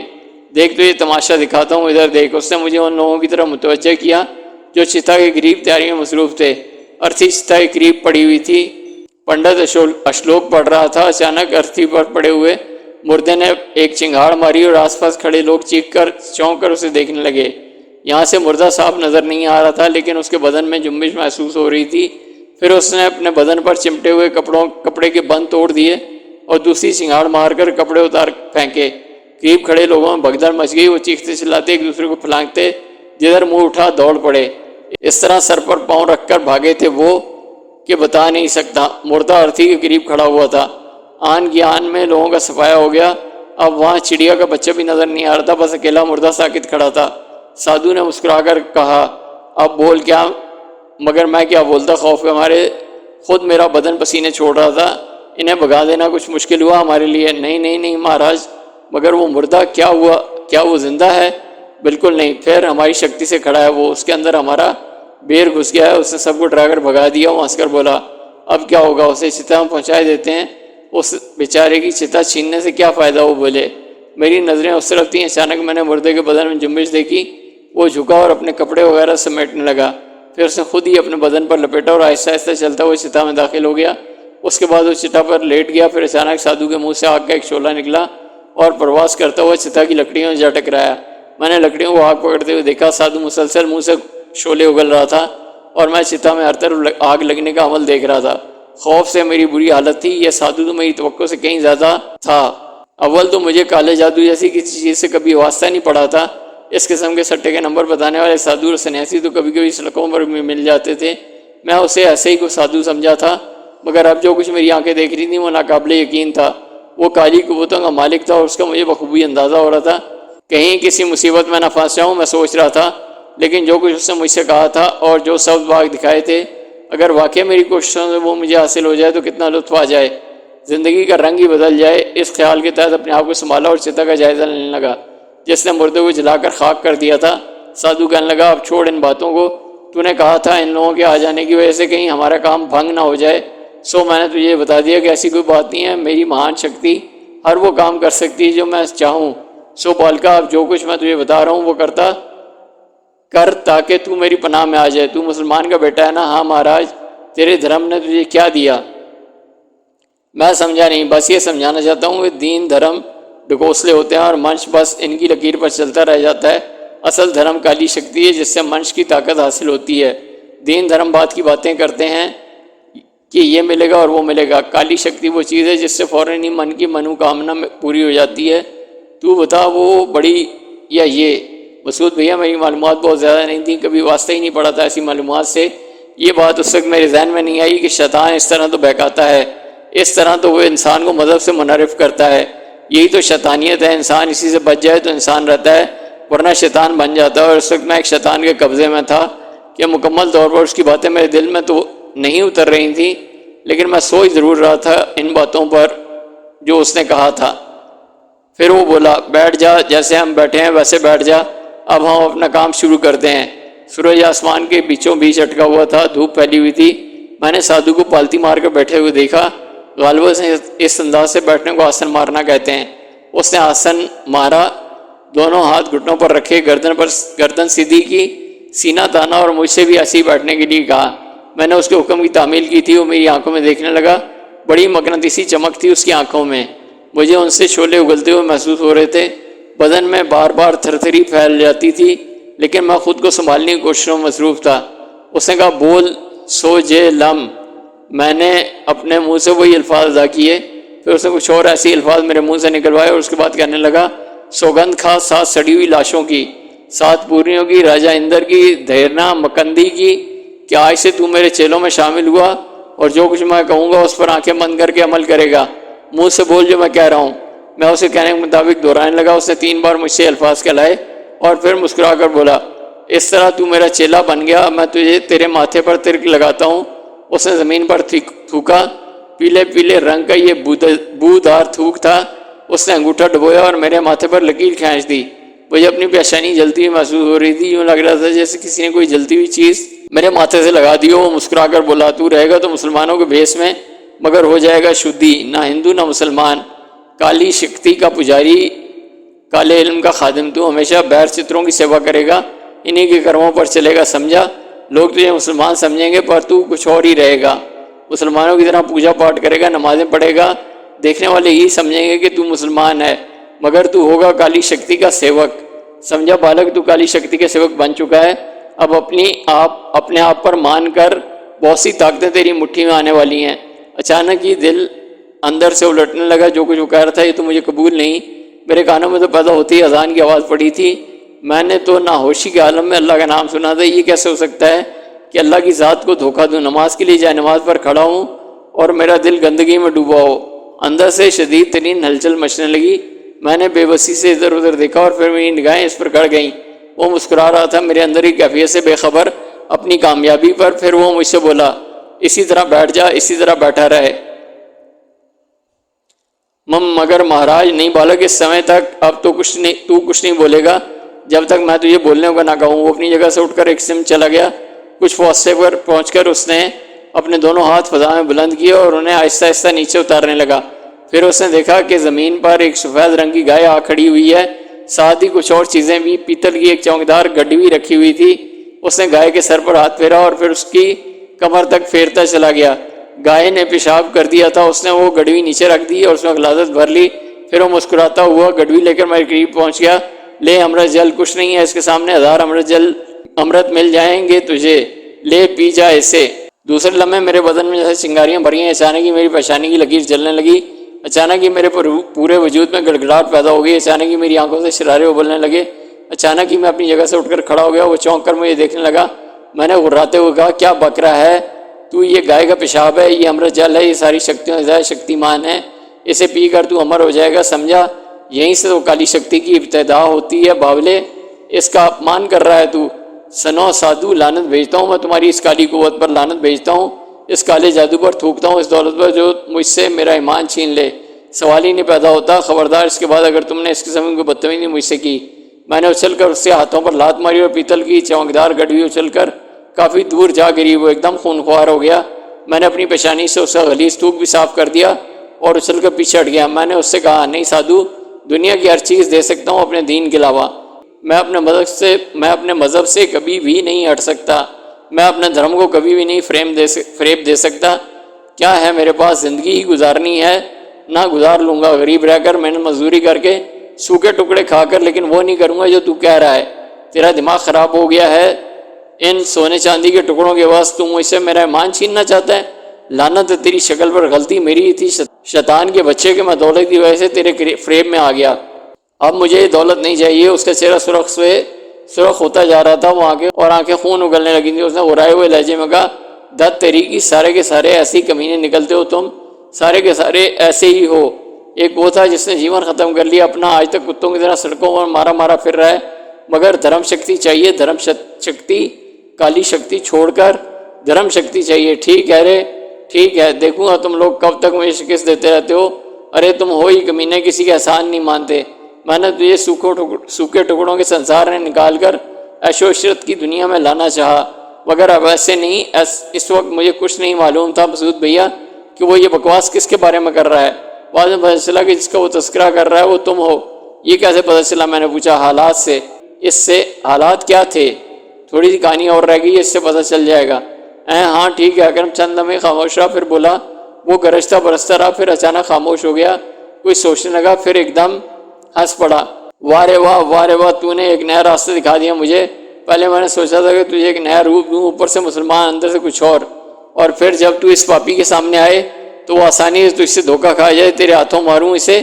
دیکھ تو یہ تماشا دکھاتا ہوں، ادھر دیکھ۔ اس نے مجھے ان لوگوں کی طرف متوجہ کیا جو چتا کے قریب تیاری میں مصروف تھے۔ ارتھی چتا کے قریب پڑی ہوئی تھی، پنڈت اشلوک پڑھ رہا تھا۔ اچانک ارتھی پر پڑے ہوئے مردے نے ایک چنگاڑ ماری اور آس پاس کھڑے لوگ چونک کر اسے دیکھنے لگے۔ یہاں سے مردہ صاف نظر نہیں آ رہا تھا، لیکن اس کے بدن میں جنبش محسوس ہو رہی تھی۔ پھر اس نے اپنے بدن پر چمٹے ہوئے کپڑے کے بند توڑ دیے اور دوسری چنگاڑ مار کر کپڑے اتار پھینکے۔ قریب کھڑے لوگوں میں بھگدڑ مچ گئی، وہ چیختے چلاتے ایک دوسرے کو پھلانگتے جدھر منہ اٹھا دوڑ پڑے۔ اس طرح سر پر پاؤں رکھ کر بھاگے تھے وہ کہ بتا نہیں سکتا۔ مردہ ارتھی کے قریب کھڑا ہوا تھا۔ آن کی آن میں لوگوں کا صفایا ہو گیا۔ اب وہاں چڑیا کا بچہ بھی نظر نہیں آ رہا تھا، بس اکیلا مردہ ساکت کھڑا تھا۔ سادھو نے مسکرا کر کہا، اب بول کیا؟ مگر میں کیا بولتا، خوف کے مارے خود میرا بدن پسینے چھوڑ رہا تھا۔ انہیں بھگا دینا کچھ مشکل ہوا ہمارے لیے؟ نہیں مہاراج۔ مگر وہ مردہ کیا ہوا؟ کیا وہ زندہ ہے؟ بالکل نہیں، پھر ہماری شکتی سے کھڑا ہے وہ، اس کے اندر ہمارا بیر گھس گیا ہے۔ اس نے سب کو ڈرا کر بھگا دیا۔ وہ ہنس کر بولا، اب کیا ہوگا؟ اسے چتا میں پہنچائے دیتے ہیں، اس بیچارے کی چتا چھیننے سے کیا فائدہ؟ وہ بولے۔ میری نظریں اس طرف تھیں، اچانک میں نے مردے کے بدن میں جنبش دیکھی۔ وہ جھکا اور اپنے کپڑے وغیرہ سمیٹنے لگا، پھر اس نے خود ہی اپنے بدن پر لپیٹا اور آہستہ آہستہ چلتا ہوا چتا میں داخل ہو گیا۔ اس کے بعد وہ چتا پر لیٹ گیا۔ پھر اچانک سادھو کے منہ سے آگ کا ایک شعلہ نکلا اور پرواز کرتا ہوا چتا کی لکڑیوں میں جا ٹکرایا۔ میں نے لکڑیوں کو آگ پکڑتے ہوئے دیکھا۔ سادھو مسلسل منہ سے شعلے اگل رہا تھا اور میں چتا میں ہر طرف آگ لگنے کا عمل دیکھ رہا تھا۔ خوف سے میری بری حالت تھی۔ یہ سادھو تو میری توقع سے کہیں زیادہ تھا۔ اول تو مجھے کالے جادو جیسی کسی چیز سے کبھی واسطہ نہیں پڑا تھا۔ اس قسم کے سٹے کے نمبر بتانے والے سادھو اور سنیاسی تو کبھی کبھی سڑکوں پر بھی مل جاتے تھے۔ میں اسے ایسے ہی کو سادھو سمجھا تھا، مگر اب جو کچھ میری آنکھیں دیکھ رہی تھیں وہ ناقابل یقین تھا۔ وہ کالی قوتوں کا مالک تھا اور اس کا مجھے بخوبی اندازہ ہو رہا تھا۔ کہیں کسی مصیبت میں نہ پھنس جاؤں، میں سوچ رہا تھا۔ لیکن جو کچھ اس نے مجھ سے کہا تھا اور جو سبز باغ دکھائے تھے، اگر واقعی میری کوششوں سے وہ مجھے حاصل ہو جائے تو کتنا لطف آ جائے، زندگی کا رنگ ہی بدل جائے۔ اس خیال کے تحت اپنے آپ کو سنبھالا اور چتا کا جائزہ لینے لگا جس نے مردے کو جلا کر خاک کر دیا تھا۔ سادھو کہنے لگا، اب چھوڑ ان باتوں کو، تو نے کہا تھا ان لوگوں کے آ جانے کی وجہ سے کہیں ہمارا کام بھنگ نہ ہو جائے، سو میں نے تجھے بتا دیا کہ ایسی کوئی بات نہیں ہے۔ میری مہان شکتی ہر وہ کام کر سکتی ہے جو میں چاہوں۔ سو بالکا، اب جو کچھ میں تجھے بتا رہا ہوں وہ کرتا کر تاکہ تو میری پناہ میں آ جائے۔ تو مسلمان کا بیٹا ہے نا؟ ہاں مہاراج۔ تیرے دھرم نے تجھے کیا دیا؟ میں سمجھا نہیں، بس یہ سمجھانا چاہتا ہوں کہ دین دھرم ڈھکوسلے ہوتے ہیں اور منش بس ان کی لکیر پر چلتا رہ جاتا ہے۔ اصل دھرم کالی شکتی ہے جس سے منش کی طاقت حاصل ہوتی ہے۔ دین دھرم بات کی باتیں کرتے ہیں، کہ یہ ملے گا اور وہ ملے گا۔ کالی شکتی وہ چیز ہے جس سے فوراً ہی من کی منوکامنا پوری ہو جاتی ہے۔ تو بتا وہ بڑی یا یہ؟ مسعود بھیا میری معلومات بہت زیادہ نہیں تھیں، کبھی واسطہ ہی نہیں پڑا تھا ایسی معلومات سے۔ یہ بات اس وقت میرے ذہن میں نہیں آئی کہ شیطان اس طرح تو بہکاتا ہے، اس طرح تو وہ انسان کو مذہب سے منحرف کرتا ہے۔ یہی تو شیطانیت ہے، انسان اسی سے بچ جائے تو انسان رہتا ہے، ورنہ شیطان بن جاتا ہے۔ اور اس وقت میں ایک شیطان کے قبضے میں تھا کہ مکمل طور پر اس کی باتیں میرے دل میں تو نہیں اتر رہی تھیں، لیکن میں سوچ ضرور رہا تھا ان باتوں پر جو اس نے کہا تھا۔ پھر وہ بولا بیٹھ جا، جیسے ہم بیٹھے ہیں ویسے بیٹھ جا، اب ہم اپنا کام شروع کرتے ہیں۔ سورج آسمان کے بیچوں بیچ اٹکا ہوا تھا، دھوپ پھیلی ہوئی تھی۔ میں نے سادھو کو پالتی مار کر بیٹھے ہوئے دیکھا۔ غالباً اس انداز سے بیٹھنے کو آسن مارنا کہتے ہیں۔ اس نے آسن مارا، دونوں ہاتھ گھٹنوں پر رکھے، گردن سیدھی کی، سینہ تانا اور مجھ سے بھی ایسے ہی بیٹھنے کے لیے کہا۔ میں نے اس کے حکم کی تعمیل کی تھی۔ وہ میری آنکھوں میں دیکھنے لگا، بڑی مقناطیسی چمک تھی اس کی آنکھوں میں، مجھے ان سے شعلے اگلتے ہوئے محسوس ہو رہے تھے۔ بدن میں بار بار تھرتھری پھیل جاتی تھی، لیکن میں خود کو سنبھالنے کی کوششوں میں مصروف تھا۔ اس نے کہا بول سو جے لم۔ میں نے اپنے منہ سے وہی الفاظ ادا کیے، پھر اس نے کچھ اور ایسے الفاظ میرے منہ سے نکلوائے اور اس کے بعد کہنے لگا سوگندھ کھا 7 سڑی ہوئی لاشوں کی، 7 پوریوں کی، راجہ اندر کی، دھیرنا مکندی کی، کہ آج سے تو میرے چیلوں میں شامل ہوا اور جو کچھ میں کہوں گا اس پر آنکھیں بند کر کے عمل کرے گا۔ منہ سے بول جو میں کہہ رہا ہوں۔ میں اسے کہنے کے مطابق دہرانے لگا۔ اس نے 3 بار مجھ سے الفاظ کہلائے اور پھر مسکرا کر بولا اس طرح تو میرا چیلا بن گیا، اب میں تجھے تیرے ماتھے پر ترک لگاتا ہوں۔ اس نے زمین پر تھوکا، پیلے پیلے رنگ کا یہ بودار تھوک تھا۔ اس نے انگوٹھا ڈبویا اور میرے ماتھے پر لکیر کھینچ دی۔ مجھے اپنی پیشانی جلتی ہوئی محسوس ہو رہی تھی، یوں لگ رہا تھا جیسے کسی نے کوئی جلتی ہوئی چیز میرے ماتھے سے لگا دی ہو۔ وہ مسکرا کر بولا تو رہے گا تو مسلمانوں کے بھیس میں، مگر ہو جائے گا شدھی، نہ ہندو نہ مسلمان، کالی شکتی کا پجاری، کالے علم کا خادم۔ تو ہمیشہ بیر چتروں کی سیوا کرے گا، انہی کے کرموں پر چلے گا، سمجھا؟ لوگ تجھے مسلمان سمجھیں گے پر تو کچھ اور ہی رہے گا، مسلمانوں کی طرح پوجا پاٹ کرے گا، نمازیں پڑھے گا، دیکھنے والے یہی سمجھیں گے کہ تو مسلمان ہے، مگر تو ہوگا کالی شکتی کا سیوک۔ سمجھا بالک، تو کالی شکتی کے سیوک بن چکا ہے۔ اب اپنے آپ پر مان کر، بہت سی طاقتیں تیری مٹھی میں آنے والی ہیں۔ اچانک ہی دل اندر سے الٹنے لگا، جو کچھ وہ کہہ رہا تھا یہ تو مجھے قبول نہیں۔ میرے کانوں میں تو پیدا ہوتی ہی اذان کی آواز پڑی تھی۔ میں نے تو ناہوشی کے عالم میں اللہ کا نام سنا تھا۔ یہ کیسے ہو سکتا ہے کہ اللہ کی ذات کو دھوکہ دوں؟ نماز کے لیے جائے نماز پر کھڑا ہوں اور میرا دل گندگی میں ڈوبا ہو۔ اندر سے شدید ترین ہلچل مچنے لگی۔ میں نے بے بسی سے ادھر ادھر دیکھا اور پھر میری نگاہیں اس پر گڑ گئیں۔ وہ مسکرا رہا تھا، میرے اندر کی کیفیت سے بے خبر اپنی کامیابی پر۔ پھر وہ مجھ سے بولا اسی طرح بیٹھ جا، اسی طرح بیٹھا رہے۔ مگر مہاراج نہیں بالک، اس سمے تک اب تو کچھ نہیں بولے گا جب تک میں تجھے بولنے کو نہ کہوں۔ وہ اپنی جگہ سے اٹھ کر ایک سمت چلا گیا۔ کچھ فاصلے پر پہنچ کر اس نے اپنے دونوں ہاتھ فضا میں بلند کیے اور انہیں آہستہ آہستہ نیچے اتارنے لگا۔ پھر اس نے دیکھا کہ زمین پر ایک سفید رنگ کی گائے آ کھڑی ہوئی ہے، ساتھ ہی کچھ اور چیزیں بھی۔ پیتل کی ایک چمکدار گڈوی رکھی ہوئی تھی۔ اس نے گائے کے سر پر ہاتھ پھیرا اور پھر اس کی کمر تک پھیرتا چلا گیا۔ گائے نے پیشاب کر دیا تھا۔ اس نے وہ گڈوی نیچے رکھ دی اور اس میں غلاظت بھر لی۔ پھر وہ مسکراتا ہوا گڈوی لے کر میرے قریب پہنچ گیا۔ لے امرت جل، کچھ نہیں ہے اس کے سامنے، 1000 امرت مل جائیں گے تجھے، لے پی جا اسے۔ دوسرے لمحے میرے بدن میں جیسے چنگاریاں بھری ہیں۔ اچانک ہی میری پیشانی کی لکیر جلنے لگی۔ اچانک ہی میرے پورے وجود میں گڑگڑاہٹ پیدا ہو گئی۔ اچانک ہی میری آنکھوں سے شرارے ابلنے لگے۔ اچانک ہی میں اپنی جگہ سے اٹھ کر کھڑا ہو گیا۔ وہ چونک کر مجھے دیکھنے لگا۔ میں نے غراتے ہوئے کہا کیا بک رہا ہے تو؟ یہ گائے کا پیشاب ہے، یہ امرت جل ہے، یہ ساری شکتیوں سے شکتیمان ہے، اسے پی کر تو امر ہو جائے گا، سمجھا؟ یہیں سے تو کالی شکتی کی ابتدا ہوتی ہے باولے، اس کا اپمان کر رہا ہے تو۔ سنو سادھو، لعنت بھیجتا ہوں میں تمہاری اس کالی قوت پر، لعنت بھیجتا ہوں اس کالے جادو پر، تھوکتا ہوں اس دولت پر جو مجھ سے میرا ایمان چھین لے۔ سوال ہی نہیں پیدا ہوتا۔ خبردار، اس کے بعد اگر تم نے اس قسم کی بدتمیزی مجھ سے کی۔ میں نے اچھل کر اس سے ہاتھوں پر لات ماری اور پیتل کی چمکدار گڈوی اچھل کر کافی دور جا گری۔ وہ ایک دم خونخوار ہو گیا۔ میں نے اپنی پیشانی سے اس کا غلیظ تھوک بھی صاف کر دیا اور اچھل کر پیچھے ہٹ گیا۔ میں نے اس سے کہا نہیں سادھو، دنیا کی ہر چیز دے سکتا ہوں اپنے دین کے علاوہ۔ میں اپنے مذہب سے کبھی بھی نہیں ہٹ سکتا۔ میں اپنے دھرم کو کبھی بھی نہیں فریب دے سکتا۔ کیا ہے میرے پاس؟ زندگی ہی گزارنی ہے، نہ گزار لوں گا غریب رہ کر، محنت مزدوری کر کے، سوکھے ٹکڑے کھا کر، لیکن وہ نہیں کروں گا جو تو کہہ رہا ہے۔ تیرا دماغ خراب ہو گیا ہے۔ ان سونے چاندی کے ٹکڑوں کے واسطے تو مجھ سے میرا ایمان چھیننا چاہتا ہے؟ لعنت ہے تیری شکل پر، غلطی میری ہی تھی شیطان کے بچے کے، میں دولت کی وجہ سے تیرے فریب میں آ گیا، اب مجھے یہ دولت نہیں چاہیے۔ اس کا چہرہ سرخ ہوتا جا رہا تھا، وہ آنکھیں خون اگلنے لگی تھیں۔ اس نے غرائے ہوئے لہجے میں کہا، دت تیری کی، سارے کے سارے ایسے ہی کمینے نکلتے ہو تم، سارے کے سارے ایسے ہی ہو۔ ایک وہ تھا جس نے جیون ختم کر لیا اپنا، آج تک کتوں کی طرح سڑکوں پر مارا پھر رہا ہے، مگر دھرم شکتی چاہیے، دھرم شکتی، کالی شکتی چھوڑ کر دھرم شکتی چاہیے۔ ٹھیک ہے رے، ٹھیک ہے، دیکھوں گا تم لوگ کب تک مجھے شکست دیتے رہتے ہو۔ ارے تم ہو ہی کمینے، کسی کا احسان نہیں مانتے۔ میں نے تجھے سوکھے ٹکڑوں کے سنسار نے نکال کر عیش و عشرت کی دنیا میں لانا چاہا، مگر اب ایسے نہیں۔ اس وقت مجھے کچھ نہیں معلوم تھا مسعود بھیا کہ وہ یہ بکواس کس کے بارے میں کر رہا ہے۔ بعد میں پتہ چلا کہ جس کا وہ تذکرہ کر رہا ہے وہ تم ہو۔ یہ کیسے پتہ چلا؟ میں نے پوچھا۔ حالات سے۔ اس سے؟ حالات کیا تھے؟ تھوڑی سی کہانی اور رہ گئی ہے، اس سے پتہ چل جائے گا۔ ہاں ٹھیک ہے۔ اکرم چند لمحے خاموش رہا، پھر بولا۔ وہ گرجتا برستا رہا، پھر اچانک خاموش ہو گیا، کچھ سوچنے لگا، پھر ایک دم ہنس پڑا۔ واہ رے واہ، واہ رے واہ، تو نے ایک نیا راستہ دکھا دیا مجھے۔ پہلے میں نے سوچا تھا کہ تجھے ایک نیا روپ دوں، اوپر سے مسلمان، اندر سے کچھ اور پھر جب تو اس پاپی کے سامنے آئے تو وہ آسانی سے تجھ سے دھوکہ کھا جائے، تیرے ہاتھوں ماروں اسے،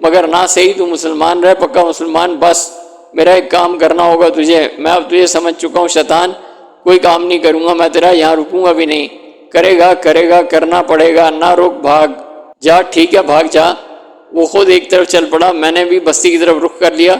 مگر نہ صحیح، تو مسلمان رہ، پکا مسلمان۔ بس میرا ایک کام کرنا ہوگا تجھے، میں اب تجھے سمجھ چکا ہوں شیطان، کوئی کام نہیں کروں گا میں تیرا، یہاں رکوں گا بھی نہیں۔ کرے گا، کرنا پڑے گا، نہ روک، بھاگ جا۔ ٹھیک ہے، بھاگ جا۔ وہ خود ایک طرف چل پڑا، میں نے بھی بستی کی طرف رخ کر لیا۔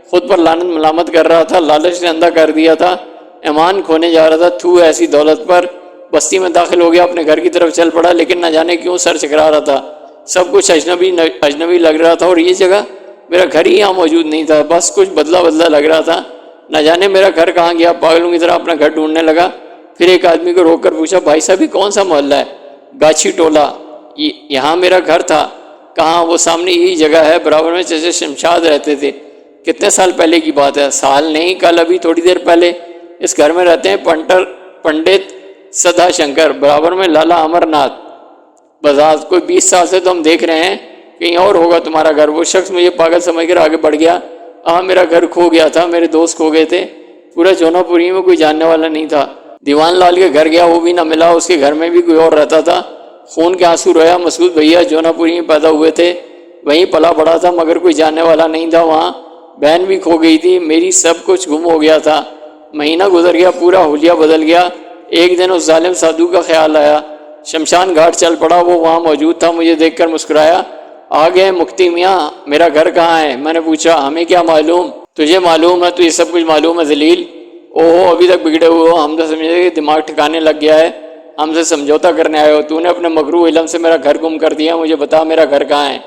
خود پر لعنت ملامت کر رہا تھا، لالچ نے اندھا کر دیا تھا، ایمان کھونے جا رہا تھا، تھو ایسی دولت پر۔ بستی میں داخل ہو گیا، اپنے گھر کی طرف چل پڑا، لیکن نہ جانے کیوں سر چکرا رہا تھا، سب کچھ اجنبی لگ رہا تھا، اور یہ جگہ میرا گھر ہی یہاں موجود نہیں تھا، بس کچھ بدلا لگ رہا تھا۔ نہ جانے میرا گھر کہاں گیا، پاگلوں کی طرح اپنا گھر ڈھونڈنے لگا۔ پھر ایک آدمی کو روک کر پوچھا، بھائی صاحب یہ کون سا محلہ ہے؟ گاچھی ٹولہ، یہاں میرا گھر تھا۔ کہاں؟ وہ سامنے یہی جگہ ہے، برابر میں چچا شمشاد رہتے تھے۔ کتنے سال پہلے کی بات ہے؟ سال نہیں، کل، ابھی تھوڑی دیر پہلے۔ اس گھر میں رہتے ہیں پنڈت سدھا شنکر، برابر میں لالا امر ناتھ بزاز۔ کوئی 20 سال سے تو ہم دیکھ رہے ہیں، کہیں اور ہوگا تمہارا گھر۔ وہ شخص مجھے پاگل سمجھ کر آگے بڑھ گیا۔ میرا گھر کھو گیا تھا، میرے دوست کھو گئے تھے، پورا جونا پوری میں کوئی جاننے والا نہیں تھا۔ دیوان لال کے گھر گیا، وہ بھی نہ ملا، اس کے گھر میں بھی کوئی اور رہتا تھا۔ خون کے آنسو رویا۔ مسعود بھیا جونا پوری میں پیدا ہوئے تھے، وہیں پلا بڑا تھا، مگر کوئی جاننے والا نہیں تھا وہاں۔ بہن بھی کھو گئی تھی، میری سب کچھ گم ہو گیا تھا۔ مہینہ گزر گیا، پورا حلیہ بدل گیا۔ ایک دن اس ظالم سادھو کا خیال آیا، شمشان گھاٹ چل پڑا، وہ وہاں موجود تھا، مجھے دیکھ کر مسکرایا۔ آ گئے مکتی میاں، میرا گھر کہاں ہے؟ میں نے پوچھا۔ ہمیں کیا معلوم، تجھے معلوم ہے، تجھے سب کچھ معلوم ہے ذلیل۔ اوہو، ابھی تک بگڑے ہوئے ہو، ہم تو سمجھے کہ دماغ ٹھکانے لگ گیا ہے، ہم سے سمجھوتا کرنے آئے ہو۔ تو نے اپنے مغرور علم سے میرا گھر گم کر دیا، مجھے بتا میرا گھر کہاں ہے؟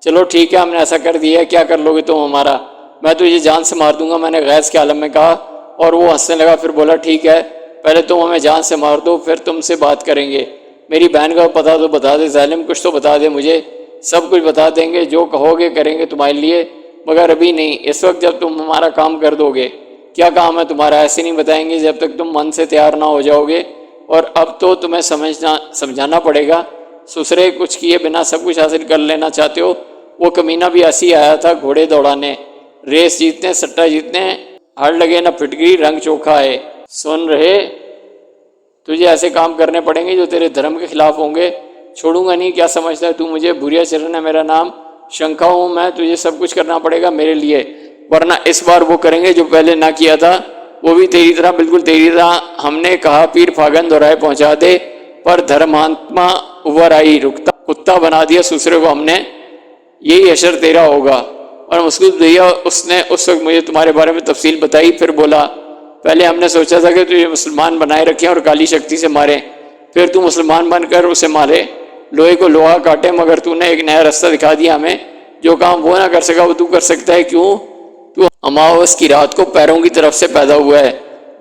چلو ٹھیک ہے، ہم نے ایسا کر دیا ہے، کیا کر لو گے تم ہمارا؟ میں تجھے جان سے مار دوں گا، میں نے غیظ کے عالم میں کہا، اور وہ ہنسنے لگا۔ پھر بولا، ٹھیک ہے، پہلے تم ہمیں جان سے مار دو، پھر تم سے بات کریں گے۔ میری بہن کا پتہ تو بتا دے ظالم، کچھ تو بتا دے مجھے۔ سب کچھ بتا دیں گے، جو کہو گے کریں گے تمہارے لیے، مگر ابھی نہیں، اس وقت جب تم ہمارا کام کر دو گے۔ کیا کام ہے تمہارا؟ ایسے نہیں بتائیں گے جب تک تم من سے تیار نہ ہو جاؤ گے، اور اب تو تمہیں سمجھانا پڑے گا۔ سسرے کچھ کیے بنا سب کچھ حاصل کر لینا چاہتے ہو؟ وہ کمینہ بھی ایسی آیا تھا، گھوڑے دوڑانے، ریس جیتنے، سٹا جیتنے، ہڑ لگے نہ پھٹکری، رنگ چوکھا ہے۔ سن رہے، تجھے ایسے کام کرنے پڑیں گے جو تیرے دھرم کے خلاف ہوں گے، چھوڑوں گا نہیں۔ کیا سمجھتا ہے تو مجھے؟ بھوریا چرن ہے میرا نام، شنکھا ہوں میں، تجھے سب کچھ کرنا پڑے گا میرے لیے، ورنہ اس بار وہ کریں گے جو پہلے نہ کیا تھا، وہ بھی تیری طرح، بالکل تیری طرح۔ ہم نے کہا پیر پھاگن دورائے پہنچا دے، پر دھرماتما ابھر آئی، کتا بنا دیا سسرے کو ہم نے، یہی اشر تیرا ہوگا۔ اور مسعود بھیا اس نے اس وقت مجھے تمہارے بارے میں تفصیل بتائی۔ پھر بولا، پہلے ہم نے سوچا تھا کہ تجھے مسلمان بنائے رکھیں اور کالی شکتی سے مارے، پھر تو مسلمان بن کر اسے مارے، لوہے کو لوہا کاٹے، مگر تو نے ایک نیا راستہ دکھا دیا ہمیں، جو کام وہ نہ کر سکا وہ تو کر سکتا ہے۔ کیوں؟ تو اماوس کی رات کو پیروں کی طرف سے پیدا ہوا ہے۔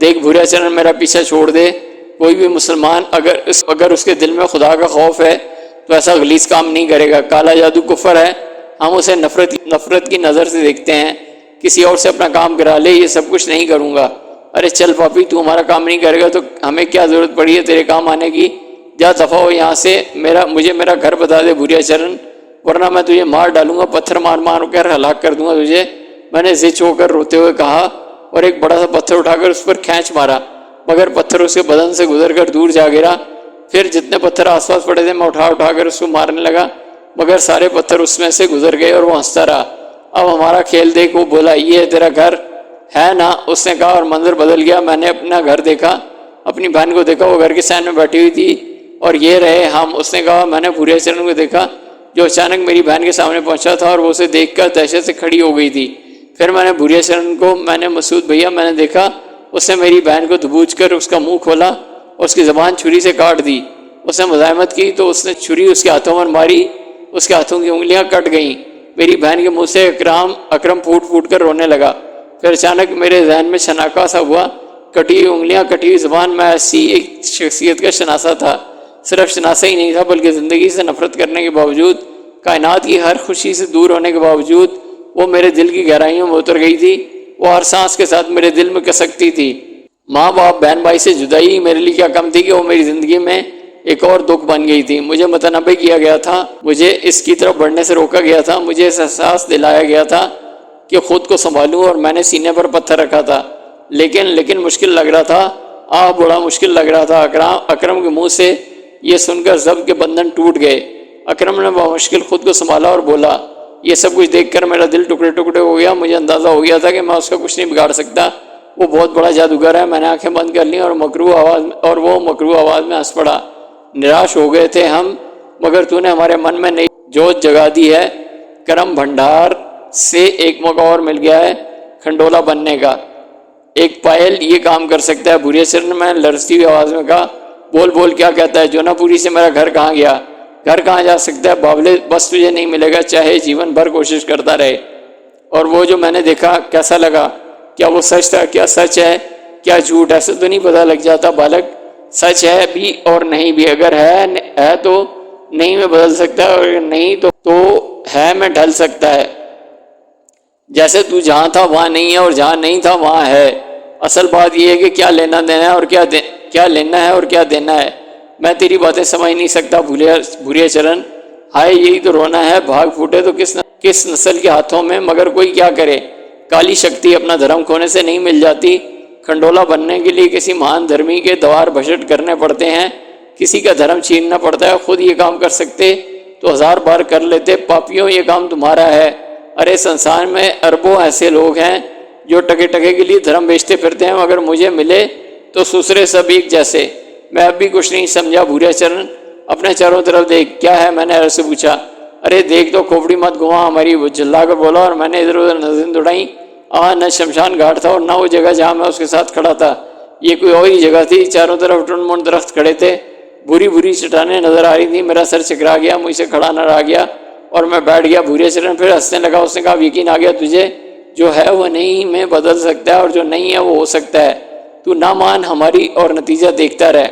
دیکھ بھوریا چرن، میرا پیچھا چھوڑ دے، کوئی بھی مسلمان اگر اس کے دل میں خدا کا خوف ہے تو ایسا غلیظ کام نہیں کرے گا۔ کالا جادو کفر ہے، ہم اسے نفرت کی نظر سے دیکھتے ہیں۔ کسی اور سے اپنا کام کرا لے، یہ سب کچھ نہیں کروں گا۔ ارے چل پاپی، تو ہمارا کام نہیں کرے گا تو ہمیں کیا ضرورت پڑی ہے تیرے کام آنے کی؟ جا دفع ہو یہاں سے، مجھے میرا گھر بتا دے بھوریا چرن، ورنہ میں تجھے مار ڈالوں گا، پتھر مار کر ہلاک کر دوں گا تجھے۔ میں نے زچ ہو کر روتے ہوئے کہا، اور ایک بڑا سا پتھر اٹھا کر اس پر کھینچ مارا، مگر پتھر اس کے بدن سے گزر کر دور جا گرا۔ پھر جتنے پتھر آس پاس پڑے تھے میں اٹھا اٹھا کر اس کو مارنے لگا، مگر سارے پتھر اس میں سے گزر گئے اور وہ ہنستا رہا۔ اب ہمارا کھیل دیکھ، وہ بولا یہ ہے تیرا گھر ہے نا؟ اس نے کہا، اور منظر بدل گیا۔ میں نے اپنا گھر دیکھا، اپنی بہن کو دیکھا، وہ گھر کے سائن میں بیٹھی ہوئی تھی، اور یہ رہے ہم۔ اس نے کہا، میں نے بھوریا چرن کو دیکھا جو اچانک میری بہن کے سامنے پہنچا تھا اور وہ اسے دیکھ کر دہشت سے کھڑی ہو گئی تھی۔ پھر میں نے بھوریا چرن کو، میں نے مسعود بھیا میں نے دیکھا، اس نے میری بہن کو دبوچ کر اس کا منہ کھولا اور اس کی زبان چھری سے کاٹ دی۔ اس نے مزاحمت کی تو اس نے چھری اس کے ہاتھوں پر ماری، اس کے ہاتھوں کی انگلیاں کٹ گئیں۔ میری بہن کے منہ سے اکرم پھوٹ پھوٹ کر رونے لگا۔ پھر اچانک میرے ذہن میں شناخت سا ہوا، کٹی ہوئی انگلیاں، کٹی ہوئی زبان۔ میں ایسی ایک شخصیت کا شناسہ تھا، صرف شناسہ ہی نہیں تھا بلکہ زندگی سے نفرت کرنے کے باوجود، کائنات کی ہر خوشی سے دور ہونے کے باوجود وہ میرے دل کی گہرائیوں میں اتر گئی تھی۔ وہ ہر سانس کے ساتھ میرے دل میں کسکتی تھی۔ ماں باپ بہن بھائی سے جدائی میرے لیے کیا کم تھی کہ وہ میری زندگی میں ایک اور دکھ بن گئی تھی۔ مجھے متنبع کیا گیا تھا، مجھے اس کی طرف بڑھنے سے روکا گیا تھا، مجھے اس احساس دلایا گیا تھا کہ خود کو سنبھالوں، اور میں نے سینے پر پتھر رکھا تھا۔ لیکن مشکل لگ رہا تھا، بڑا مشکل لگ رہا تھا۔ اکرم کے منہ سے یہ سن کر ضبط کے بندھن ٹوٹ گئے۔ اکرم نے بمشکل خود کو سنبھالا اور بولا، یہ سب کچھ دیکھ کر میرا دل ٹکڑے ٹکڑے ہو گیا۔ مجھے اندازہ ہو گیا تھا کہ میں اس کا کچھ نہیں بگاڑ سکتا، وہ بہت بڑا جادوگر ہے۔ میں نے آنکھیں بند کر لیں اور وہ مکروہ آواز میں ہنس پڑا۔ نراش ہو گئے تھے ہم، مگر تو نے ہمارے من میں نئی جوت جگا دی ہے۔ کرم بھنڈار سے ایک موقع اور مل گیا ہے کھنڈولا بننے کا۔ ایک پائل یہ کام کر سکتا ہے۔ بھوریا چرن میں لرزتی ہوئی آواز میں کہا، بول کیا کہتا ہے؟ جونا پوری سے میرا گھر کہاں گیا؟ گھر کہاں جا سکتا ہے باولے؟ بس تجھے نہیں ملے گا، چاہے جیون بھر کوشش کرتا رہے۔ اور وہ جو میں نے دیکھا کیسا لگا؟ کیا وہ سچ تھا؟ کیا سچ ہے؟ کیا جھوٹ؟ ایسے تو نہیں پتہ لگ جاتا بالک، سچ ہے بھی اور نہیں بھی۔ اگر ہے تو نہیں میں بدل سکتا ہے، اور اگر نہیں تو ہے میں ڈھل سکتا ہے۔ جیسے تو جہاں تھا وہاں نہیں ہے، اور جہاں نہیں تھا وہاں ہے۔ اصل بات یہ ہے کہ کیا لینا دینا ہے اور کیا لینا ہے اور کیا دینا ہے۔ میں تیری باتیں سمجھ نہیں سکتا بھوریا چرن۔ ہائے یہی تو رونا ہے، بھاگ پھوٹے تو کس نسل کے ہاتھوں میں، مگر کوئی کیا کرے۔ کالی شکتی اپنا دھرم کھونے سے نہیں مل جاتی۔ کھنڈولا بننے کے لیے کسی مہان دھرمی کے دوار بھشٹ کرنے پڑتے ہیں، کسی کا دھرم چھیننا پڑتا ہے۔ خود یہ کام کر سکتے تو 1000 بار کر لیتے۔ پاپیوں یہ کام تمہارا ہے۔ ارے سنسار میں اربوں ایسے لوگ ہیں جو ٹکے کے لیے دھرم بیچتے پھرتے ہیں، مگر مجھے ملے تو سسرے سب ایک جیسے۔ میں اب بھی کچھ نہیں سمجھا بھوریا چرن، اپنے چاروں طرف دیکھ۔ کیا ہے؟ میں نے عرض سے پوچھا۔ ارے دیکھ تو، کھوپڑی مت گھما ہماری، وہ چلا کر بولا، اور میں نے ادھر ادھر نظریں دوڑائیں۔ نہ شمشان گھاٹ تھا اور نہ وہ جگہ جہاں میں اس کے ساتھ کھڑا تھا، یہ کوئی اور ہی جگہ تھی۔ چاروں طرف ٹنڈ منڈ درخت کھڑے تھے، بری چٹانیں نظر آ رہی تھیں۔ میرا سر چکرا گیا، مجھ سے کھڑا نہ رہا گیا اور میں بیٹھ گیا۔ بھوریا چرن پھر ہنسنے لگا۔ اس نے کہا، یقین آ گیا تجھے؟ جو ہے وہ نہیں میں بدل سکتا ہے، اور جو نہیں ہے وہ ہو سکتا ہے۔ تو نہ مان ہماری اور نتیجہ دیکھتا رہ۔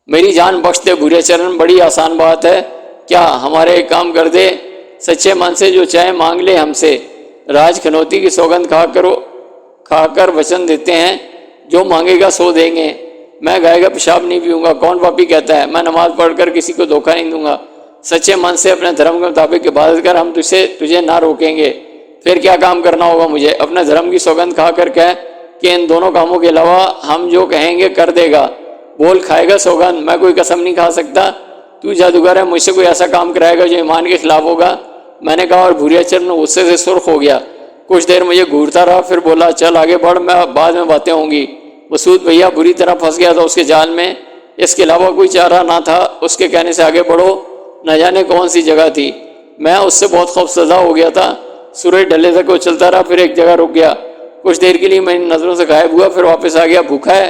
میری جان بخش دے بھوریا چرن، بڑی آسان بات ہے۔ کیا ہمارے ایک کام کر دے، سچے من سے جو چاہے مانگ لے ہم سے۔ راج کھنوتی کی سوگند کھا کر وچن دیتے ہیں، جو مانگے گا سو دیں گے۔ میں گائے گا پیشاب نہیں پیوں گا، کون پاپی کہتا ہے؟ میں نماز پڑھ کر کسی کو دھوکہ نہیں دوں گا۔ سچے من سے اپنے دھرم کے مطابق عبادت کر، ہم تجھے نہ روکیں گے۔ پھر کیا کام کرنا ہوگا مجھے؟ اپنے دھرم کی سوگند کھا کر کہہ کہ ان دونوں کاموں کے علاوہ ہم جو کہیں گے کر دے گا۔ بول، کھائے گا سوگند؟ میں کوئی قسم نہیں کھا سکتا۔ تو جادوگر ہے، مجھ سے کوئی ایسا کام کرائے گا جو ایمان کے خلاف ہوگا؟ میں نے کہا، اور بھوریا چرن غصے سے سرخ ہو گیا۔ کچھ دیر مجھے گھورتا رہا، پھر بولا، چل آگے بڑھ، بعد میں باتیں ہوں گی۔ مسعود بھیا بری طرح پھنس گیا تھا اس کے جال میں، اس کے علاوہ کوئی چارہ نہ تھا۔ اس کے کہنے سے آگے بڑھو، نہ جانے کون سی جگہ تھی۔ میں اس سے بہت خوفزدہ ہو گیا تھا۔ سورج ڈھلے تک وہ چلتا رہا، پھر ایک جگہ رک گیا۔ کچھ دیر کے لیے میری نظروں سے غائب ہوا، پھر واپس آ گیا۔ بھوکا ہے؟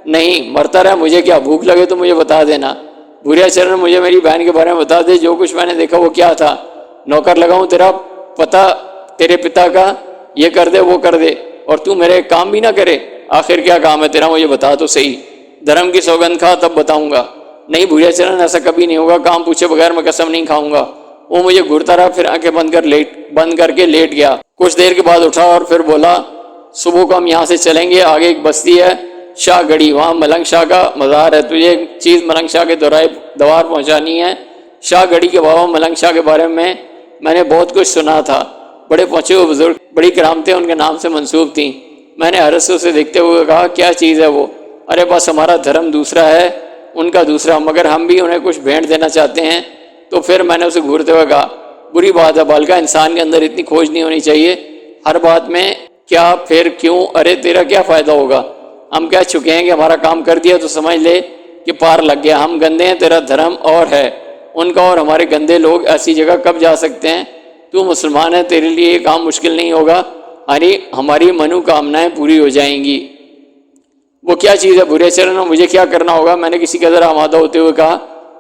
نہیں، مرتا رہا۔ مجھے کیا، بھوک لگے تو مجھے بتا دینا۔ بھوریا چرن، مجھے میری بہن کے بارے میں بتا دے، جو کچھ میں نے دیکھا وہ کیا تھا۔ نوکر لگاؤں تیرے پتا کا؟ یہ کر دے وہ کر دے، اور تو میرے کام بھی نہ کرے؟ آخر کیا کام ہے تیرا، مجھے بتا تو صحیح۔ دھرم کی سوگند کھا تب بتاؤں گا۔ نہیں بھوریا چرن، ایسا کبھی نہیں ہوگا، کام پوچھے بغیر میں قسم نہیں کھاؤں گا۔ وہ مجھے گھورتا رہا، پھر آنکھیں بند کر کے لیٹ گیا۔ کچھ دیر کے بعد اٹھا اور پھر بولا، صبح کو ہم یہاں سے چلیں گے، آگے ایک بستی ہے شاہ گڑھی، وہاں ملنگ شاہ کا مزار ہے۔ تجھے ایک چیز ملنگ شاہ کے دوار پہنچانی ہے۔ شاہ گڑھی کے بابا ملنگ شاہ کے بارے میں نے بہت کچھ سنا تھا۔ بڑے پہنچے ہوئے بزرگ، بڑی کرامتیں ان کے نام سے منسوب تھیں۔ میں نے حیرت سے اسے دیکھتے ہوئے کہا، کیا چیز ہے وہ؟ ارے بس ہمارا دھرم دوسرا ہے، ان کا دوسرا، مگر ہم بھی انہیں کچھ بھیٹ دینا چاہتے ہیں۔ تو پھر میں نے اسے گھورتے ہوئے کہا، بری بات ہے بالکا، انسان کے اندر اتنی کھوج نہیں ہونی چاہیے ہر بات میں کیا پھر کیوں، ارے تیرا کیا فائدہ ہوگا، ہم کہہ چکے ہیں کہ ہمارا کام کر دیا تو سمجھ لے کہ پار لگ گیا، ہم گندے ہیں، تیرا دھرم اور ہے، ان کا اور ہمارے گندے لوگ ایسی جگہ کب جا سکتے ہیں، تو مسلمان ہے، تیرے لیے یہ کام مشکل نہیں ہوگا، ہماری منو کامنائیں پوری ہو جائیں گی۔ وہ کیا چیز ہے برے چرن، مجھے کیا کرنا ہوگا، میں نے کسی قدر آمادہ ہوتے ہوئے کہا،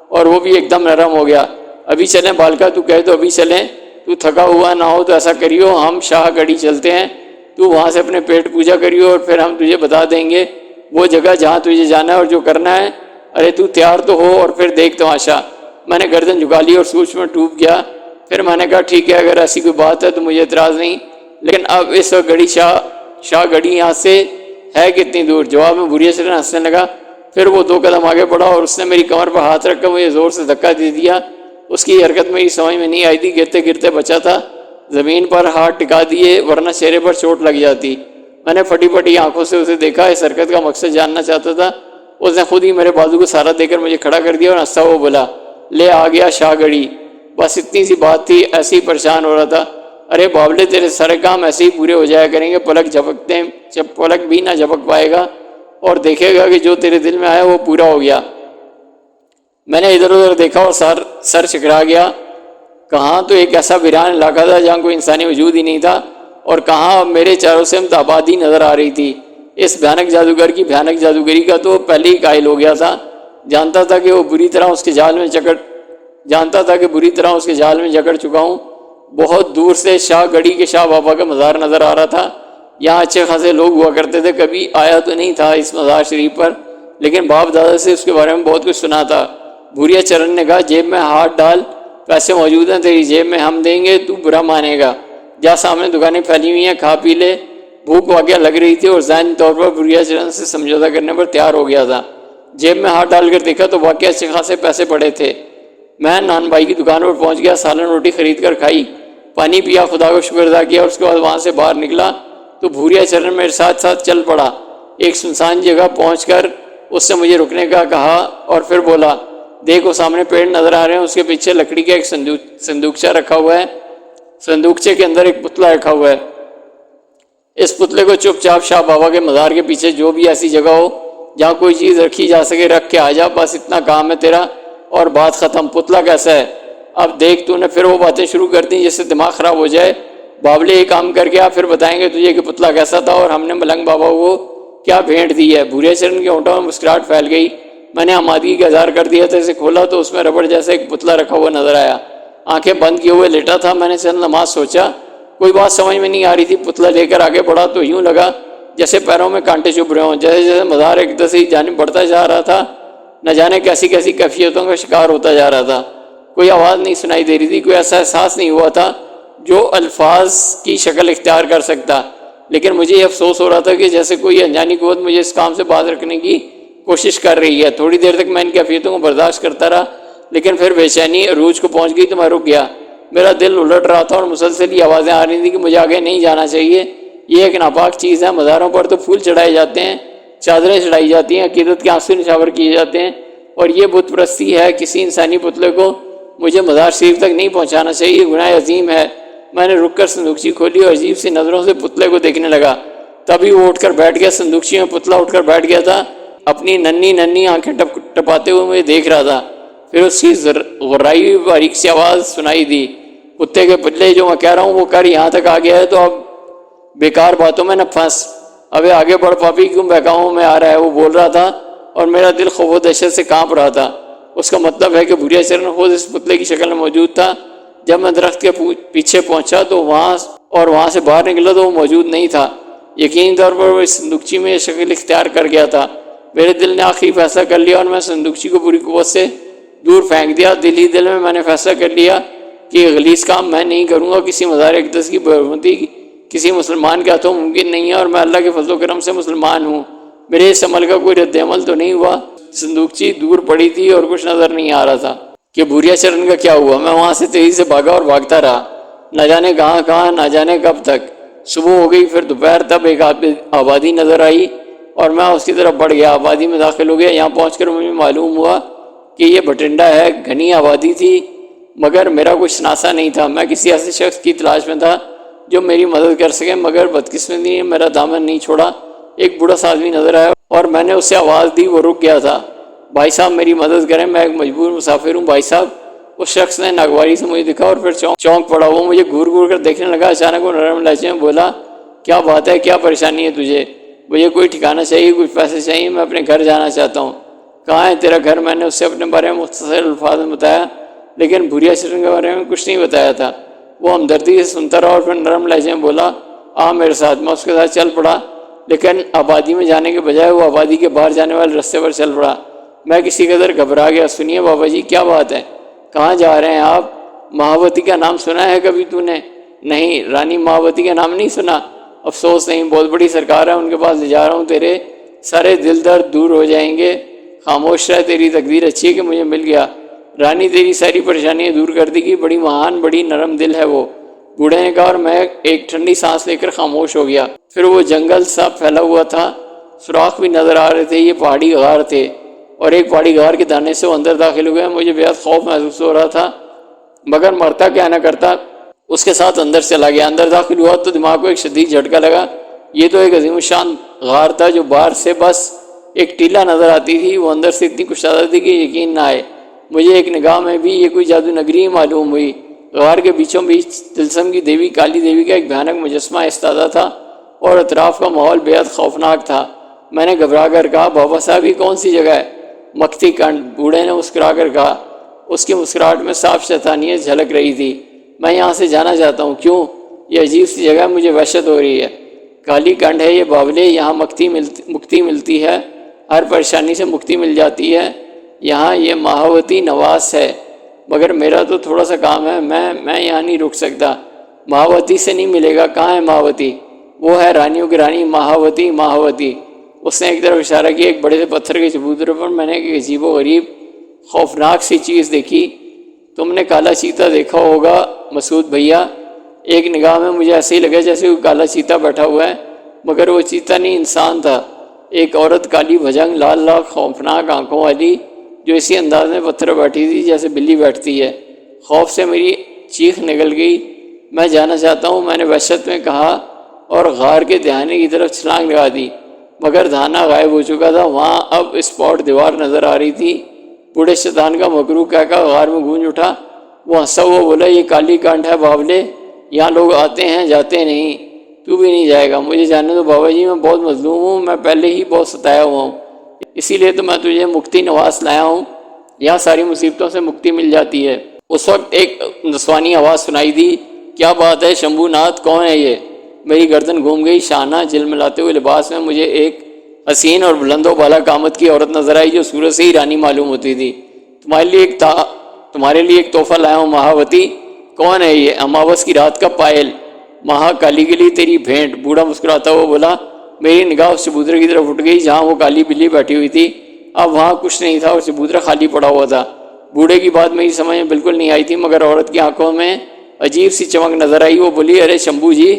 اور وہ بھی ایک دم نرم ہو گیا۔ ابھی چلیں بالکا، تو کہے تو ابھی چلیں، تو تھکا ہوا نہ ہو تو ایسا کریو ہم شاہ گڑھی چلتے ہیں، تو وہاں سے اپنے پیٹ پوجا کریو اور پھر ہم تجھے بتا دیں گے وہ جگہ جہاں تجھے جانا ہے اور جو کرنا ہے۔ ارے تو تیار تو ہو اور پھر دیکھ تماشا۔ میں نے گردن جھکا لی اور سوچ میں ڈوب گیا۔ پھر میں نے کہا ٹھیک ہے، اگر ایسی کوئی بات ہے تو مجھے اعتراض نہیں، لیکن اب اس وقت گڑھی شاہ گڑھی یہاں سے ہے کتنی دور؟ جواب میں بھوریا چرن ہنسنے لگا۔ پھر وہ 2 قدم آگے بڑھا اور اس نے میری کمر پر ہاتھ رکھ کر مجھے زور سے دھکا دے دیا۔ اس کی حرکت میری سمجھ میں نہیں آئی تھی، گرتے گرتے بچا تھا، زمین پر ہاتھ ٹکا دیے ورنہ چہرے پر چوٹ لگ جاتی۔ میں نے پھٹی پھٹی آنکھوں سے اسے دیکھا، اس حرکت کا مقصد جاننا چاہتا تھا۔ اس نے خود ہی میرے بازو کو سہارا دے کر مجھے کھڑا کر دیا اور ہنستا ہوا بولا، لے آ گیا شاہ گڑھی۔ بس اتنی سی بات تھی، ایسے ہی پریشان ہو رہا تھا۔ ارے بابلے، تیرے سارے کام ایسے ہی پورے ہو جایا کریں گے، پلک بھی نہ جھپک پائے گا اور دیکھے گا کہ جو تیرے دل میں آیا وہ پورا ہو گیا۔ میں نے ادھر ادھر دیکھا اور سر چکرا گیا۔ کہاں تو ایک ایسا ویران علاقہ تھا جہاں کوئی انسانی وجود ہی نہیں تھا، اور کہاں میرے چاروں سے آبادی نظر آ رہی تھی۔ اس بھیانک جادوگر کی بھیانک جادوگری کا تو پہلے ہی قائل ہو گیا تھا۔ جانتا تھا کہ بری طرح اس کے جال میں جکڑ چکا ہوں۔ بہت دور سے شاہ گڑھی کے شاہ بابا کا مزار نظر آ رہا تھا۔ یہاں اچھے خاصے لوگ ہوا کرتے تھے، کبھی آیا تو نہیں تھا اس مزار شریف پر، لیکن باپ دادا سے اس کے بارے میں بہت کچھ سنا تھا۔ بھوریا چرن نے کہا، جیب میں ہاتھ ڈال، پیسے موجود ہیں تیری جیب میں، ہم دیں گے، تو برا مانے گا۔ جا سامنے دکانیں پھیلی ہوئی ہیں، کھا پی لے۔ بھوک واقعہ لگ رہی تھی اور ذہنی طور پر بھوریا چرن سے سمجھوتہ کرنے پر تیار ہو گیا تھا۔ جیب میں ہاتھ ڈال کر دیکھا تو واقعہ اچھے خاصے پیسے پڑے تھے۔ میں نان بھائی کی دکان پر پہنچ گیا، سالن روٹی خرید کر کھائی، پانی پیا، خدا کو شکر ادا کیا، اور اس کے بعد وہاں سے باہر نکلا تو بھوریا چرن میرے ساتھ ساتھ چل پڑا۔ ایک سنسان جگہ پہنچ کر اس سے مجھے رکنے کا کہا اور پھر بولا، دیکھو سامنے پیڑ نظر آ رہے ہیں، اس کے پیچھے لکڑی کا ایک صندوقچہ رکھا ہوا ہے، صندوقچے کے اندر ایک پتلا رکھا ہوا ہے۔ اس پتلے کو چپ چاپ شاہ بابا کے مزار کے پیچھے جو بھی ایسی جگہ ہو جہاں کوئی چیز رکھی جا سکے رکھ کے آ جا، بس اتنا کام ہے تیرا اور بات ختم۔ پتلا کیسا ہے؟ اب دیکھ تو نے پھر وہ باتیں شروع کر دیں جس سے دماغ خراب ہو جائے۔ بابلے یہ کام کر کے پھر بتائیں گے تجھے کہ پتلا کیسا تھا اور ہم نے ملنگ بابا کو کیا بھیٹ دی ہے۔ بھوریا چرن کے ہونٹوں میں مسکراہٹ پھیل گئی۔ میں نے آمادگی کا اظہار کر دیا تھا، اسے کھولا تو اس میں ربڑ جیسا ایک پتلا رکھا ہوا نظر آیا۔ آنکھیں بند کیے ہوئے لیٹا تھا۔ میں نے چند لمحات سوچا، کوئی بات سمجھ میں نہیں آ رہی تھی۔ پتلا لے کر آگے بڑھا تو یوں لگا جیسے پیروں میں کانٹے چبھ رہے ہوں۔ جیسے جیسے مزار ایک دوسری جانب بڑھتا جا رہا تھا، نہ جانے کیسی کیسی کیفیتوں کا شکار ہوتا جا رہا تھا۔ کوئی آواز نہیں سنائی دے رہی تھی، کوئی ایسا احساس نہیں ہوا تھا جو الفاظ کی شکل اختیار کر سکتا، لیکن مجھے یہ افسوس ہو رہا تھا کہ جیسے کوئی انجانی قوت مجھے اس کام سے باز رکھنے کی کوشش کر رہی ہے۔ تھوڑی دیر تک میں ان کیفیتوں کو برداشت کرتا رہا، لیکن پھر بے چینی عروج کو پہنچ گئی تو میں رک گیا۔ میرا دل الٹ رہا تھا اور مسلسل یہ آوازیں آ رہی تھیں کہ مجھے آگے نہیں جانا چاہیے، یہ ایک ناپاک چیز ہے۔ مزاروں پر تو پھول چڑھائے جاتے ہیں، چادریں چڑھائی جاتی ہیں، عقیدت کے آنسو نچھاور کیے جاتے ہیں، اور یہ بت پرستی ہے۔ کسی انسانی پتلے کو مجھے مزار شریف تک نہیں پہنچانا چاہیے، گناہ عظیم ہے۔ میں نے رک کر صندوقچی کھولی اور عجیب سی نظروں سے پتلے کو دیکھنے لگا۔ تبھی وہ اٹھ کر بیٹھ گیا۔ صندوقچی میں پتلا اٹھ کر بیٹھ گیا تھا، اپنی ننھی ننھی آنکھیں ٹپاتے ہوئے مجھے دیکھ رہا تھا۔ پھر اس کی غرائی ہوئی باریک سی آواز سنائی دی، کتے کے پتلے، جو میں کہہ رہا ہوں وہ کر یہاں تک آ گیا ہے تو اب بیکار باتوں میں نہ پھنس، ابے آگے بڑھ پاپی، کیوں بہکاؤں میں آ رہا ہے؟ وہ بول رہا تھا اور میرا دل خوف و دہشت سے کانپ رہا تھا۔ اس کا مطلب ہے کہ بھوریا چرن خود اس پتلے کی شکل میں موجود تھا۔ جب میں درخت کے پیچھے پہنچا تو وہاں سے باہر نکلا تو وہ موجود نہیں تھا۔ یقینی طور پر وہ اس صندوقچی میں شکل اختیار کر گیا تھا۔ میرے دل نے آخری فیصلہ کر لیا اور میں صندوقچی کو پوری قوت سے دور پھینک دیا۔ دل ہی دل میں نے فیصلہ کر لیا کہ یہ غلیظ کام میں نہیں کروں گا۔ کسی مزار اقدس کی برحمتی کسی مسلمان کے ہاتھوں ممکن نہیں ہے، اور میں اللہ کے فضل و کرم سے مسلمان ہوں۔ میرے اس عمل کا کوئی رد عمل تو نہیں ہوا۔ صندوقچی دور پڑی تھی اور کچھ نظر نہیں آ رہا تھا کہ بھوریا چرن کا کیا ہوا۔ میں وہاں سے تیزی سے بھاگا اور بھاگتا رہا، نہ جانے کہاں، نہ جانے کب تک۔ صبح ہو گئی، پھر دوپہر، تب ایک آبادی نظر آئی اور میں اس کی طرف بڑھ گیا، آبادی میں داخل ہو گیا۔ یہاں پہنچ کر مجھے معلوم ہوا کہ یہ بھٹنڈا ہے، گھنی آبادی تھی، مگر میرا کوئی شناسا نہیں تھا۔ میں کسی ایسے شخص کی تلاش میں تھا جو میری مدد کر سکے، مگر بدقسمتی نے میرا دامن نہیں چھوڑا۔ ایک بوڑھا آدمی نظر آیا اور میں نے اسے آواز دی، وہ رک گیا تھا۔ بھائی صاحب میری مدد کریں، میں ایک مجبور مسافر ہوں بھائی صاحب۔ اس شخص نے ناگواری سے مجھے دکھا اور پھر چونک پڑا۔ وہ مجھے گھور گھور کر دیکھنے لگا۔ اچانک وہ نرم لہجے میں بولا، کیا بات ہے، کیا پریشانی ہے تجھے؟ مجھے کوئی ٹھکانہ چاہیے، کچھ پیسے چاہیے، میں اپنے گھر جانا چاہتا ہوں۔ کہاں ہے تیرا گھر؟ میں نے اس سے اپنے بارے میں مختصر الفاظ میں بتایا، لیکن بھوریا چرن کے بارے میں کچھ نہیں بتایا تھا۔ وہ ہمدردی سے سنتا رہا اور پھر نرم لہجے میں بولا، آ میرے ساتھ۔ میں اس کے ساتھ چل پڑا، لیکن آبادی میں جانے کے بجائے وہ آبادی کے باہر جانے والے رستے پر چل پڑا۔ میں کسی قدر گھبرا گیا۔ سنیے بابا جی، کیا بات ہے؟ کہاں جا رہے ہیں آپ؟ مہاوتی کا نام سنا ہے کبھی تو نے؟ نہیں، رانی مہاوتی کا نام نہیں سنا؟ افسوس نہیں، بہت بڑی سرکار ہے، ان کے پاس لے جا رہا ہوں، تیرے سارے دل درد دور ہو جائیں گے۔ خاموش رہ، تیری تقدیر اچھی ہے کہ مجھے مل گیا۔ رانی تیری ساری پریشانیاں دور کر دے گی، بڑی مہان، بڑی نرم دل ہے وہ، بوڑھے نے کہا، اور میں ایک ٹھنڈی سانس لے کر خاموش ہو گیا۔ پھر وہ جنگل سا پھیلا ہوا تھا، سوراخ بھی نظر آ رہے تھے، یہ پہاڑی غار تھے، اور ایک پہاڑی غار کے دانے سے وہ اندر داخل ہوئے۔ مجھے بہت خوف محسوس ہو رہا تھا، مگر مرتا کیا نہ کرتا، اس کے ساتھ اندر چلا گیا۔ اندر داخل ہوا تو دماغ کو ایک شدید جھٹکا لگا۔ یہ تو ایک عظیم الشان غار تھا جو باہر سے بس ایک ٹیلا نظر آتی تھی، وہ اندر سے اتنی کشادہ تھی کہ یقین نہ آئے۔ مجھے ایک نگاہ میں بھی یہ کوئی جادو نگری ہی معلوم ہوئی۔ غار کے بیچوں بیچ تلسم کی دیوی، کالی دیوی کا ایک بھیانک مجسمہ ایستادہ تھا، اور اطراف کا ماحول بےحد خوفناک تھا۔ میں نے گھبرا کر کہا، بابا صاحب یہ کون سی جگہ ہے؟ مکتی کنڈ، بوڑھے نے مسکرا کر کہا۔ اس کی مسکراہٹ میں صاف شیطانیت جھلک رہی تھی۔ میں یہاں سے جانا چاہتا ہوں۔ کیوں؟ یہ عجیب سی جگہ ہے، مجھے وحشت ہو رہی ہے۔ کالی کنڈ ہے یہ باولے، یہاں مکتی ملتی ہے، ہر پریشانی سے مکتی مل جاتی ہے۔ یہاں یہ مہاوتی نواس ہے، مگر میرا تو تھوڑا سا کام ہے، میں یہاں نہیں رک سکتا۔ مہاوتی سے نہیں ملے گا۔ کہاں ہے مہاوتی؟ وہ ہے رانیوں کی رانی، مہاوتی، مہاوتی۔ اس نے ایک طرف اشارہ کیا، ایک بڑے سے پتھر کے چبوترے پر میں نے ایک عجیب و غریب خوفناک سی چیز دیکھی۔ تم نے کالا چیتا دیکھا ہوگا مسعود بھیا؟ ایک نگاہ میں مجھے ایسے ہی لگا جیسے کوئی کالا چیتا بیٹھا ہوا ہے، مگر وہ چیتا نہیں، انسان تھا۔ ایک عورت، کالی بھجنگ، لال لال خوفناک آنکھوں والی، جو اسی انداز میں پتھر بیٹھی تھی جیسے بلی بیٹھتی ہے۔ خوف سے میری چیخ نکل گئی۔ میں جانا چاہتا ہوں، میں نے وحشت میں کہا، اور غار کے دہانے کی طرف چھلانگ لگا دی، مگر دہانہ غائب ہو چکا تھا۔ وہاں اب اسپاٹ دیوار نظر آ رہی تھی۔ بوڑھے شیطان کا مکروہ کہہ غار میں گونج اٹھا۔ وہ ہنسا ہوا بولا، یہ کالی کنڈ ہے باولے، یہاں لوگ آتے ہیں جاتے نہیں، تو بھی نہیں جائے گا۔ مجھے جاننے دو بابا جی، میں بہت مظلوم ہوں، میں پہلے ہی بہت ستایا ہوا ہوں، اسی لیے تو میں تجھے مکتی نواس لایا ہوں، یہاں ساری مصیبتوں سے مکتی مل جاتی ہے۔ اس وقت ایک نسوانی آواز سنائی دی، کیا بات ہے شمبھو ناتھ، کون ہے یہ؟ میری گردن گھوم گئی۔ شانہ جلملاتے ہوئے لباس میں مجھے ایک حسین اور بلند و بالا قامت کی عورت نظر آئی جو صورت سے ہی رانی معلوم ہوتی تھی۔ تمہارے لیے ایک تحفہ لایا ہوں مہاوتی۔ کون ہے یہ؟ اماوس کی رات کا پائل، مہا کالی کے لیے تیری بھینٹ۔ بوڑھا مسکراتا ہوا بولا۔ میری نگاہ اس چبوترے کی طرف اٹھ گئی جہاں وہ کالی بلی بیٹھی ہوئی تھی۔ اب وہاں کچھ نہیں تھا اور چبوترا خالی پڑا ہوا تھا۔ بوڑھے کی بات میری سمجھ میں بالکل نہیں آئی تھی، مگر عورت کی آنکھوں میں عجیب سی چمک نظر آئی۔ وہ بولی، ارے شمبھو جی،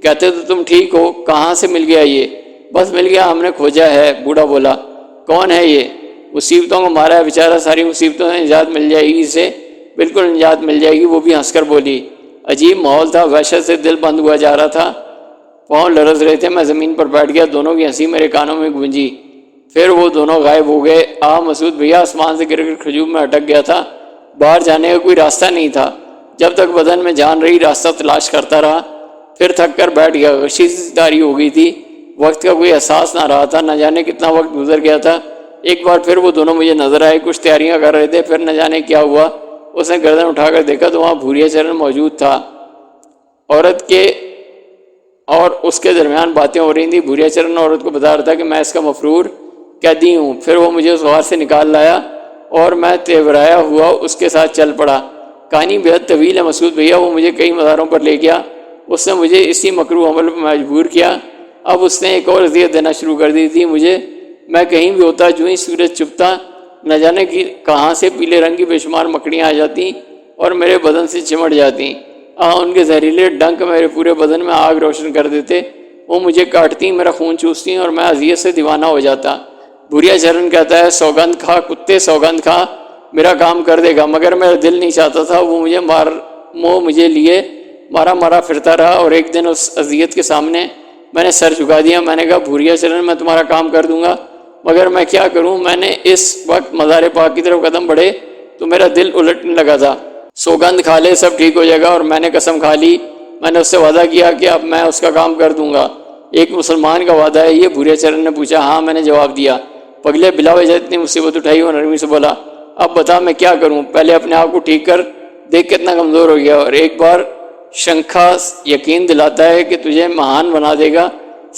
کہتے تو تم ٹھیک ہو، کہاں سے مل گیا یہ؟ بس مل گیا، ہم نے کھوجا ہے۔ بوڑھا بولا۔ کون ہے یہ؟ مصیبتوں کو مارا ہے بیچارہ، ساری مصیبتوں سے نجات مل جائے گی اسے، بالکل نجات مل جائے گی۔ وہ بھی ہنس کر بولی۔ عجیب ماحول تھا، وحشت سے دل بند ہوا جا رہا تھا، پاؤں لرز رہے تھے۔ میں زمین پر بیٹھ گیا، دونوں کی ہنسی میرے کانوں میں گونجی، پھر وہ دونوں غائب ہو گئے۔ مسعود بھیا آسمان سے گر کر کھجور میں اٹک گیا تھا، باہر جانے کا کوئی راستہ نہیں تھا۔ جب تک بدن میں جان رہی راستہ تلاش کرتا رہا، پھر تھک کر بیٹھ گیا۔ غشی سی تاری ہو گئی تھی، وقت کا کوئی احساس نہ رہا تھا، نہ جانے کتنا وقت گزر گیا تھا۔ ایک بار پھر وہ دونوں مجھے نظر آئے، کچھ تیاریاں کر رہے تھے، پھر نہ جانے کیا ہوا۔ اس نے گردن اٹھا کر دیکھا تو وہاں بھوریا چرن موجود تھا۔ عورت کے اور اس کے درمیان باتیں ہو رہی تھیں۔ بھوریا چرن عورت کو بتا رہا تھا کہ میں اس کا مفرور قیدی ہوں۔ پھر وہ مجھے اس غار سے نکال لایا اور میں تیورایا ہوا اس کے ساتھ چل پڑا۔ کہانی بہت طویل ہے مسعود بھیا، وہ مجھے کئی مزاروں پر لے گیا، اس نے مجھے اسی مکروہ عمل پر مجبور کیا۔ اب اس نے ایک اور اذیت دینا شروع کر دی تھی مجھے۔ میں کہیں بھی ہوتا، جو ہی سورج چھپتا، نہ جانے کہاں سے پیلے رنگ کی بے شمار مکڑیاں آ جاتی اور میرے بدن سے چمٹ جاتی۔ ان کے زہریلے ڈنک میرے پورے بدن میں آگ روشن کر دیتے۔ وہ مجھے کاٹتی، میرا خون چوستی اور میں اذیت سے دیوانہ ہو جاتا۔ بھوریا چرن کہتا ہے سوگند کھا کتے، سوگند کھا، میرا کام کر دے گا، مگر میرا دل نہیں چاہتا تھا۔ وہ مجھے لیے مارا پھرتا رہا، اور ایک دن اس اذیت کے سامنے میں نے سر جھکا دیا۔ میں نے کہا بھوریا چرن میں تمہارا کام کر دوں گا، مگر میں کیا کروں؟ میں نے اس وقت مزار پاک کی طرف قدم بڑھے تو میرا دل الٹنے لگا تھا۔ سوگند کھا لے، سب ٹھیک ہو جائے گا، اور میں نے قسم کھا لی۔ میں نے اس سے وعدہ کیا کہ اب میں اس کا کام کر دوں گا۔ ایک مسلمان کا وعدہ ہے یہ؟ بھوریا چرن نے پوچھا۔ ہاں، میں نے جواب دیا۔ پگلے بلا وجہ اتنی مصیبت اٹھائی؟ اور نرمی سے بولا اب بتا میں کیا کروں؟ پہلے اپنے آپ کو ٹھیک کر دیکھ کتنا کمزور ہو گیا۔ اور ایک بار شنکھا یقین دلاتا ہے کہ تجھے مہان بنا دے گا،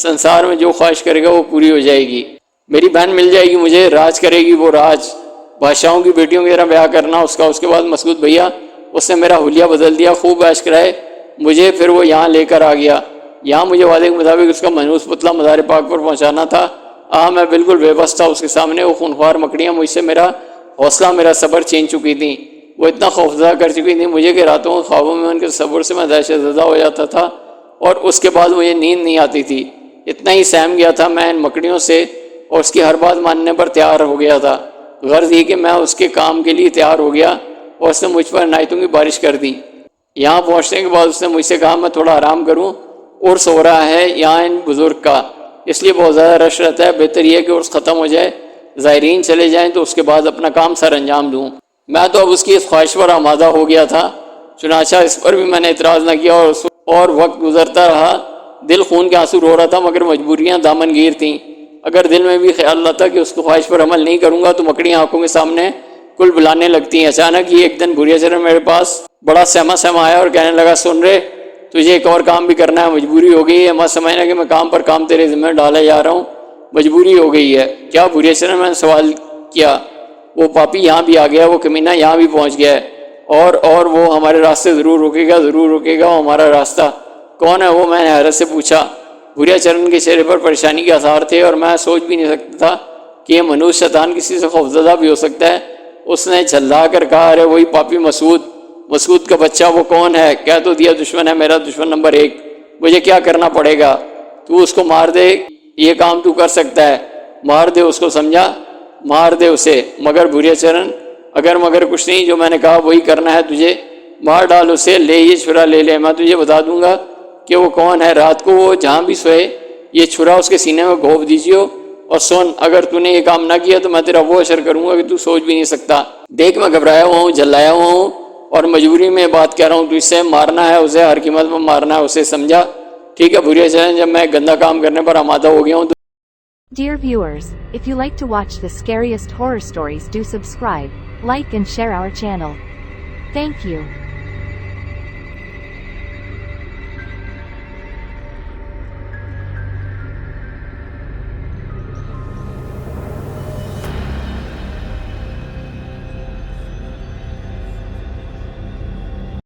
سنسار میں جو خواہش کرے گا وہ پوری ہو جائے گی، میری بہن مل جائے گی مجھے، راج کرے گی وہ راج، بادشاہوں کی بیٹیوں کی طرح بیاہ کرنا اس کا۔ اس کے بعد مسعود بھیا اس نے میرا حلیہ بدل دیا، خوب عیش کرائے مجھے، پھر وہ یہاں لے کر آ گیا۔ یہاں مجھے وعدے کے مطابق اس کا منحوس پتلا مزار پاک پر پہنچانا تھا۔ میں بالکل بے بس تھا اس کے سامنے۔ وہ خونخوار مکڑیاں مجھ سے میرا حوصلہ، میرا صبر چھین چکی تھیں۔ وہ اتنا خوفزدہ کر چکی تھیں مجھے کہ راتوں کے خوابوں میں ان کے تصور سے میں دہشت زدہ ہو جاتا تھا، اور اس کے بعد مجھے نیند نہیں آتی تھی۔ اتنا ہی سہم گیا تھا میں ان مکڑیوں سے، اور اس کی ہر بات ماننے پر تیار ہو گیا تھا۔ غرض یہ کہ میں اس کے کام کے لیے تیار ہو گیا، اور اس نے مجھ پر عنایتوں کی بارش کر دی۔ یہاں پہنچنے کے بعد اس نے مجھ سے کہا میں تھوڑا آرام کروں، اور سو رہا ہے یہاں ان بزرگ کا، اس لیے بہت زیادہ رش رہتا ہے، بہتر یہ ہے کہ عرس ختم ہو جائے، زائرین چلے جائیں تو اس کے بعد اپنا کام سر انجام دوں۔ میں تو اب اس کی اس خواہش پر آمادہ ہو گیا تھا، چنانچہ اس پر بھی میں نے اعتراض نہ کیا، اور وقت گزرتا رہا۔ دل خون کے آنسو رو رہا تھا، مگر مجبوریاں دامن گیر تھیں۔ اگر دل میں بھی خیال رہتا کہ اس کی خواہش پر عمل نہیں کروں گا تو مکڑیاں آنکھوں کے سامنے کل بلانے لگتی ہیں۔ اچانک ہی ایک دن بھوریا چرن میرے پاس بڑا سہما آیا اور کہنے لگا سن رے، تجھے ایک اور کام بھی کرنا ہے، مجبوری ہو گئی ہے، مت سمجھنا کہ میں کام پر کام تیرے ذمہ ڈالے جا رہا ہوں، مجبوری ہو گئی ہے۔ کیا بھوریا چرن؟ میں نے سوال کیا۔ وہ پاپی یہاں بھی آ گیا، وہ کمینہ یہاں بھی پہنچ گیا ہے، اور وہ ہمارے راستے ضرور رکے گا، وہ ہمارا راستہ کون ہے وہ؟ میں نے حیرت سے پوچھا۔ بھوریا چرن کے چہرے پر پریشانی کے آثار تھے، اور میں سوچ بھی نہیں سکتا تھا کہ یہ منحوس شیطان کسی سے خوفزدہ بھی ہو سکتا ہے۔ اس نے جھلا کر کہا ارے وہی پاپی مسعود کا بچہ، وہ کون ہے؟ کہہ تو دیا دشمن ہے، میرا دشمن نمبر 1، مجھے کیا کرنا پڑے گا؟ تو اس کو مار دے، یہ کام تو کر سکتا ہے، مار دے اس کو، سمجھا؟ مار دے اسے۔ مگر بھوریا چرن مگر کچھ نہیں، جو میں نے کہا وہی کرنا ہے تجھے، مار ڈال اسے، لے یہ چھرا لے لے، میں تجھے بتا دوں گا کہ وہ کون ہے۔ رات کو وہ جہاں بھی سوئے یہ چھرا اس کے سینے میں گھونپ دیجیے، اور سن اگر تو نے یہ کام نہ کیا تو میں تیرا وہ اشر کروں گا کہ تو سوچ بھی نہیں سکتا۔ دیکھ میں گھبرایا ہوا ہوں، جلایا ہوا ہوں، اور مجبوری میں بات کہہ رہا ہوں، تو اس سے مارنا ہے اسے، ہر قیمت میں مارنا ہے اسے، سمجھا؟ ٹھیک ہے بھوریا چرن، جب میں گندا کام کرنے پر آمادہ ہو گیا ہوں تو Dear viewers, if you like to watch the scariest horror stories, do subscribe, like and share our channel. Thank you.